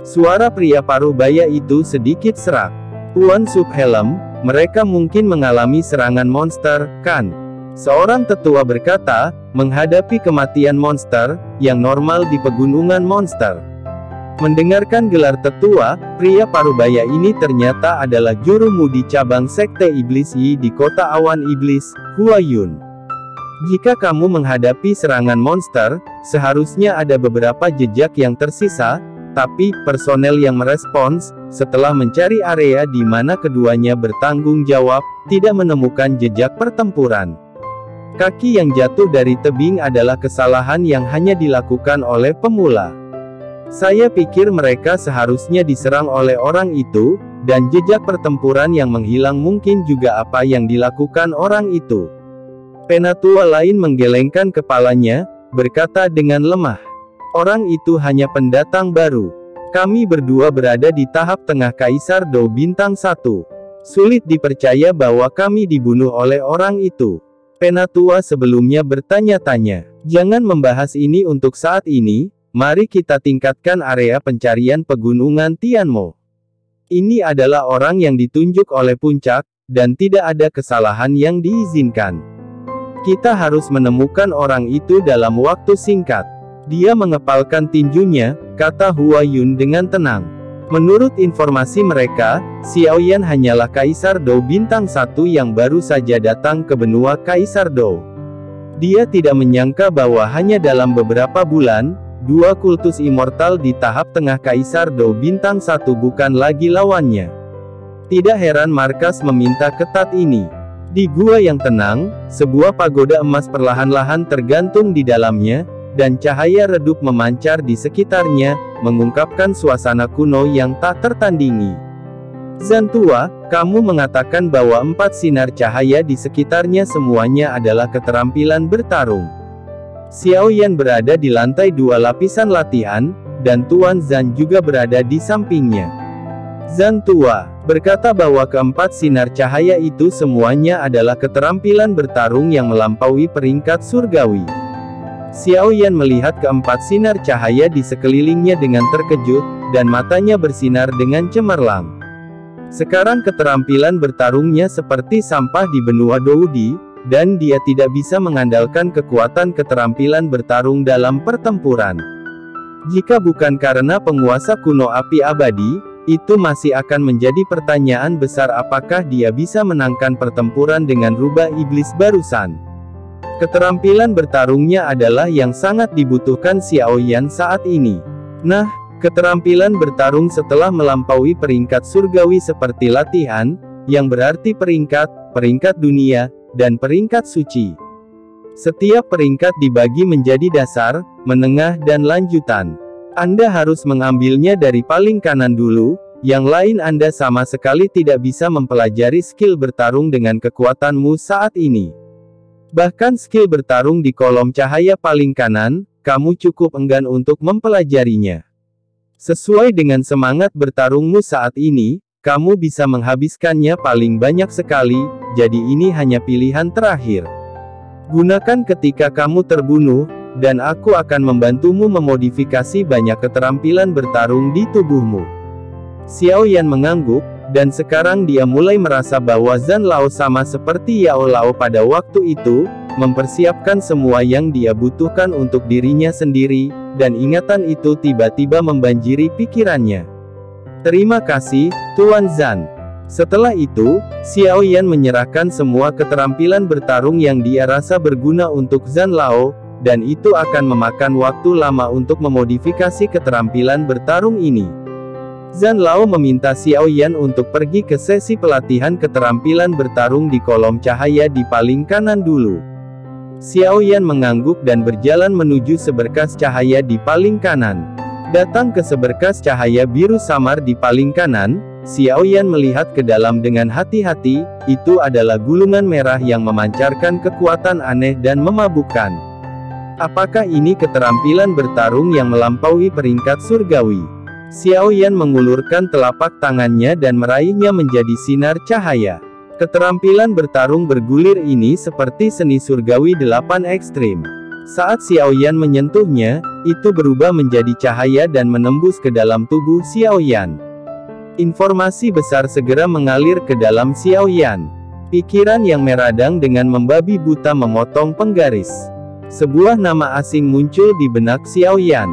Suara pria paruh baya itu sedikit serak. Tuan Subhelm, mereka mungkin mengalami serangan monster, kan? Seorang tetua berkata, menghadapi kematian monster, yang normal di pegunungan monster. Mendengarkan gelar tetua, pria parubaya ini ternyata adalah juru mudi cabang Sekte Iblis Yi di Kota Awan Iblis, Huayun. Jika kamu menghadapi serangan monster, seharusnya ada beberapa jejak yang tersisa, tapi personel yang merespons, setelah mencari area di mana keduanya bertanggung jawab, tidak menemukan jejak pertempuran. Kaki yang jatuh dari tebing adalah kesalahan yang hanya dilakukan oleh pemula. Saya pikir mereka seharusnya diserang oleh orang itu, dan jejak pertempuran yang menghilang mungkin juga apa yang dilakukan orang itu. Penatua lain menggelengkan kepalanya, berkata dengan lemah. Orang itu hanya pendatang baru. Kami berdua berada di tahap tengah Kaisar Dou Bintang 1. Sulit dipercaya bahwa kami dibunuh oleh orang itu. Penatua sebelumnya bertanya-tanya. Jangan membahas ini untuk saat ini. Mari kita tingkatkan area pencarian pegunungan Tianmo. Ini adalah orang yang ditunjuk oleh puncak, dan tidak ada kesalahan yang diizinkan. Kita harus menemukan orang itu dalam waktu singkat. Dia mengepalkan tinjunya, kata Huayun dengan tenang. Menurut informasi mereka, Xiaoyan hanyalah Kaisar Dou Bintang 1 yang baru saja datang ke benua Kaisar Dou. Dia tidak menyangka bahwa hanya dalam beberapa bulan, 2 kultus immortal di tahap tengah Kaisar Dou Bintang 1 bukan lagi lawannya. Tidak heran Markas meminta ketat ini. Di gua yang tenang, sebuah pagoda emas perlahan-lahan tergantung di dalamnya, dan cahaya redup memancar di sekitarnya, mengungkapkan suasana kuno yang tak tertandingi. Zantua, kamu mengatakan bahwa 4 sinar cahaya di sekitarnya semuanya adalah keterampilan bertarung. Xiaoyan berada di lantai 2 lapisan latihan, dan Tuan Zan juga berada di sampingnya. Zantua berkata bahwa keempat sinar cahaya itu semuanya adalah keterampilan bertarung yang melampaui peringkat surgawi. Xiaoyan melihat keempat sinar cahaya di sekelilingnya dengan terkejut, dan matanya bersinar dengan cemerlang. Sekarang keterampilan bertarungnya seperti sampah di benua Doudi, dan dia tidak bisa mengandalkan kekuatan keterampilan bertarung dalam pertempuran. Jika bukan karena penguasa kuno api abadi, itu masih akan menjadi pertanyaan besar apakah dia bisa menangkan pertempuran dengan rubah iblis barusan. Keterampilan bertarungnya adalah yang sangat dibutuhkan Xiaoyan saat ini. Nah, keterampilan bertarung setelah melampaui peringkat surgawi seperti latihan, yang berarti peringkat dunia, dan peringkat suci. Setiap peringkat dibagi menjadi dasar, menengah dan lanjutan. Anda harus mengambilnya dari paling kanan dulu, yang lain Anda sama sekali tidak bisa mempelajari skill bertarung dengan kekuatanmu saat ini. Bahkan skill bertarung di kolom cahaya paling kanan, kamu cukup enggan untuk mempelajarinya. Sesuai dengan semangat bertarungmu saat ini, kamu bisa menghabiskannya paling banyak sekali, jadi ini hanya pilihan terakhir. Gunakan ketika kamu terbunuh, dan aku akan membantumu memodifikasi banyak keterampilan bertarung di tubuhmu. Xiaoyan mengangguk, dan sekarang dia mulai merasa bahwa Zan Lao sama seperti Yao Lao pada waktu itu, mempersiapkan semua yang dia butuhkan untuk dirinya sendiri, dan ingatan itu tiba-tiba membanjiri pikirannya. Terima kasih, Tuan Zan. Setelah itu, Xiaoyan menyerahkan semua keterampilan bertarung yang dia rasa berguna untuk Zan Lao, dan itu akan memakan waktu lama untuk memodifikasi keterampilan bertarung ini. Zan Lao meminta Xiaoyan untuk pergi ke sesi pelatihan keterampilan bertarung di kolom cahaya di paling kanan dulu. Xiaoyan mengangguk dan berjalan menuju seberkas cahaya di paling kanan. Datang ke seberkas cahaya biru samar di paling kanan, Xiaoyan melihat ke dalam dengan hati-hati, itu adalah gulungan merah yang memancarkan kekuatan aneh dan memabukkan. Apakah ini keterampilan bertarung yang melampaui peringkat surgawi? Xiao Yan mengulurkan telapak tangannya dan meraihnya menjadi sinar cahaya. Keterampilan bertarung bergulir ini seperti seni surgawi 8 ekstrim. Saat Xiao Yan menyentuhnya, itu berubah menjadi cahaya dan menembus ke dalam tubuh Xiao Yan. Informasi besar segera mengalir ke dalam Xiao Yan. Pikiran yang meradang dengan membabi buta memotong penggaris. Sebuah nama asing muncul di benak Xiao Yan.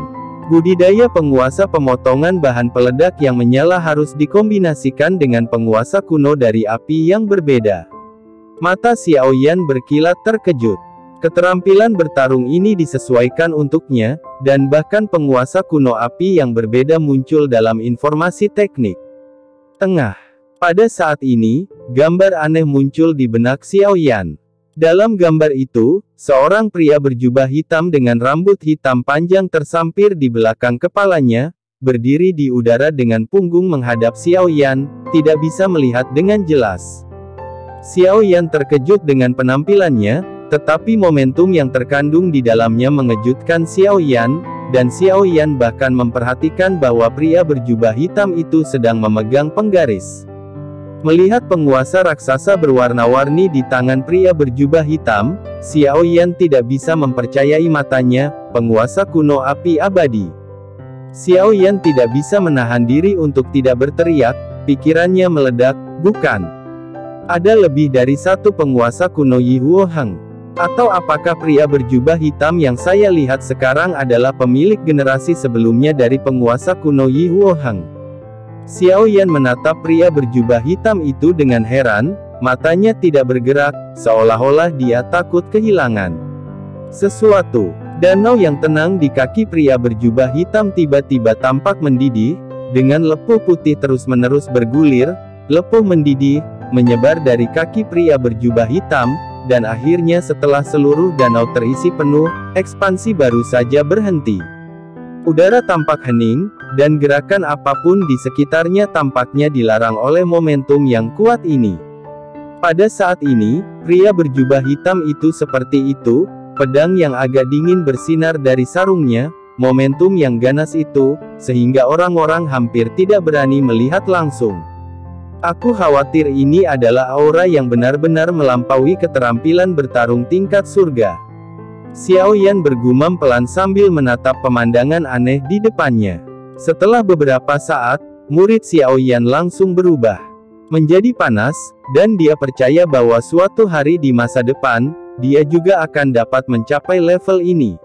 Budidaya penguasa pemotongan bahan peledak yang menyala harus dikombinasikan dengan penguasa kuno dari api yang berbeda. Mata Xiao Yan berkilat terkejut. Keterampilan bertarung ini disesuaikan untuknya, dan bahkan penguasa kuno api yang berbeda muncul dalam informasi teknik. Pada saat ini, gambar aneh muncul di benak Xiao Yan. Dalam gambar itu, seorang pria berjubah hitam dengan rambut hitam panjang tersampir di belakang kepalanya, berdiri di udara dengan punggung menghadap Xiao Yan, tidak bisa melihat dengan jelas. Xiao Yan terkejut dengan penampilannya, tetapi momentum yang terkandung di dalamnya mengejutkan Xiao Yan, dan Xiao Yan bahkan memperhatikan bahwa pria berjubah hitam itu sedang memegang penggaris. Melihat penguasa raksasa berwarna-warni di tangan pria berjubah hitam, Xiao Yan tidak bisa mempercayai matanya, penguasa kuno api abadi. Xiao Yan tidak bisa menahan diri untuk tidak berteriak, pikirannya meledak, bukan. Ada lebih dari satu penguasa kuno Yi Huo Heng. Atau apakah pria berjubah hitam yang saya lihat sekarang adalah pemilik generasi sebelumnya dari penguasa kuno Yi Huo Heng? Xiao Yan menatap pria berjubah hitam itu dengan heran, matanya tidak bergerak, seolah-olah dia takut kehilangan sesuatu. Danau yang tenang di kaki pria berjubah hitam tiba-tiba tampak mendidih, dengan lepuh putih terus-menerus bergulir, lepuh mendidih, menyebar dari kaki pria berjubah hitam, dan akhirnya setelah seluruh danau terisi penuh, ekspansi baru saja berhenti. Udara tampak hening, dan gerakan apapun di sekitarnya tampaknya dilarang oleh momentum yang kuat ini. Pada saat ini, pria berjubah hitam itu seperti itu, pedang yang agak dingin bersinar dari sarungnya, momentum yang ganas itu, sehingga orang-orang hampir tidak berani melihat langsung. Aku khawatir ini adalah aura yang benar-benar melampaui keterampilan bertarung tingkat surga. Xiao Yan bergumam pelan sambil menatap pemandangan aneh di depannya. Setelah beberapa saat, murid Xiao Yan langsung berubah menjadi panas, dan dia percaya bahwa suatu hari di masa depan, dia juga akan dapat mencapai level ini.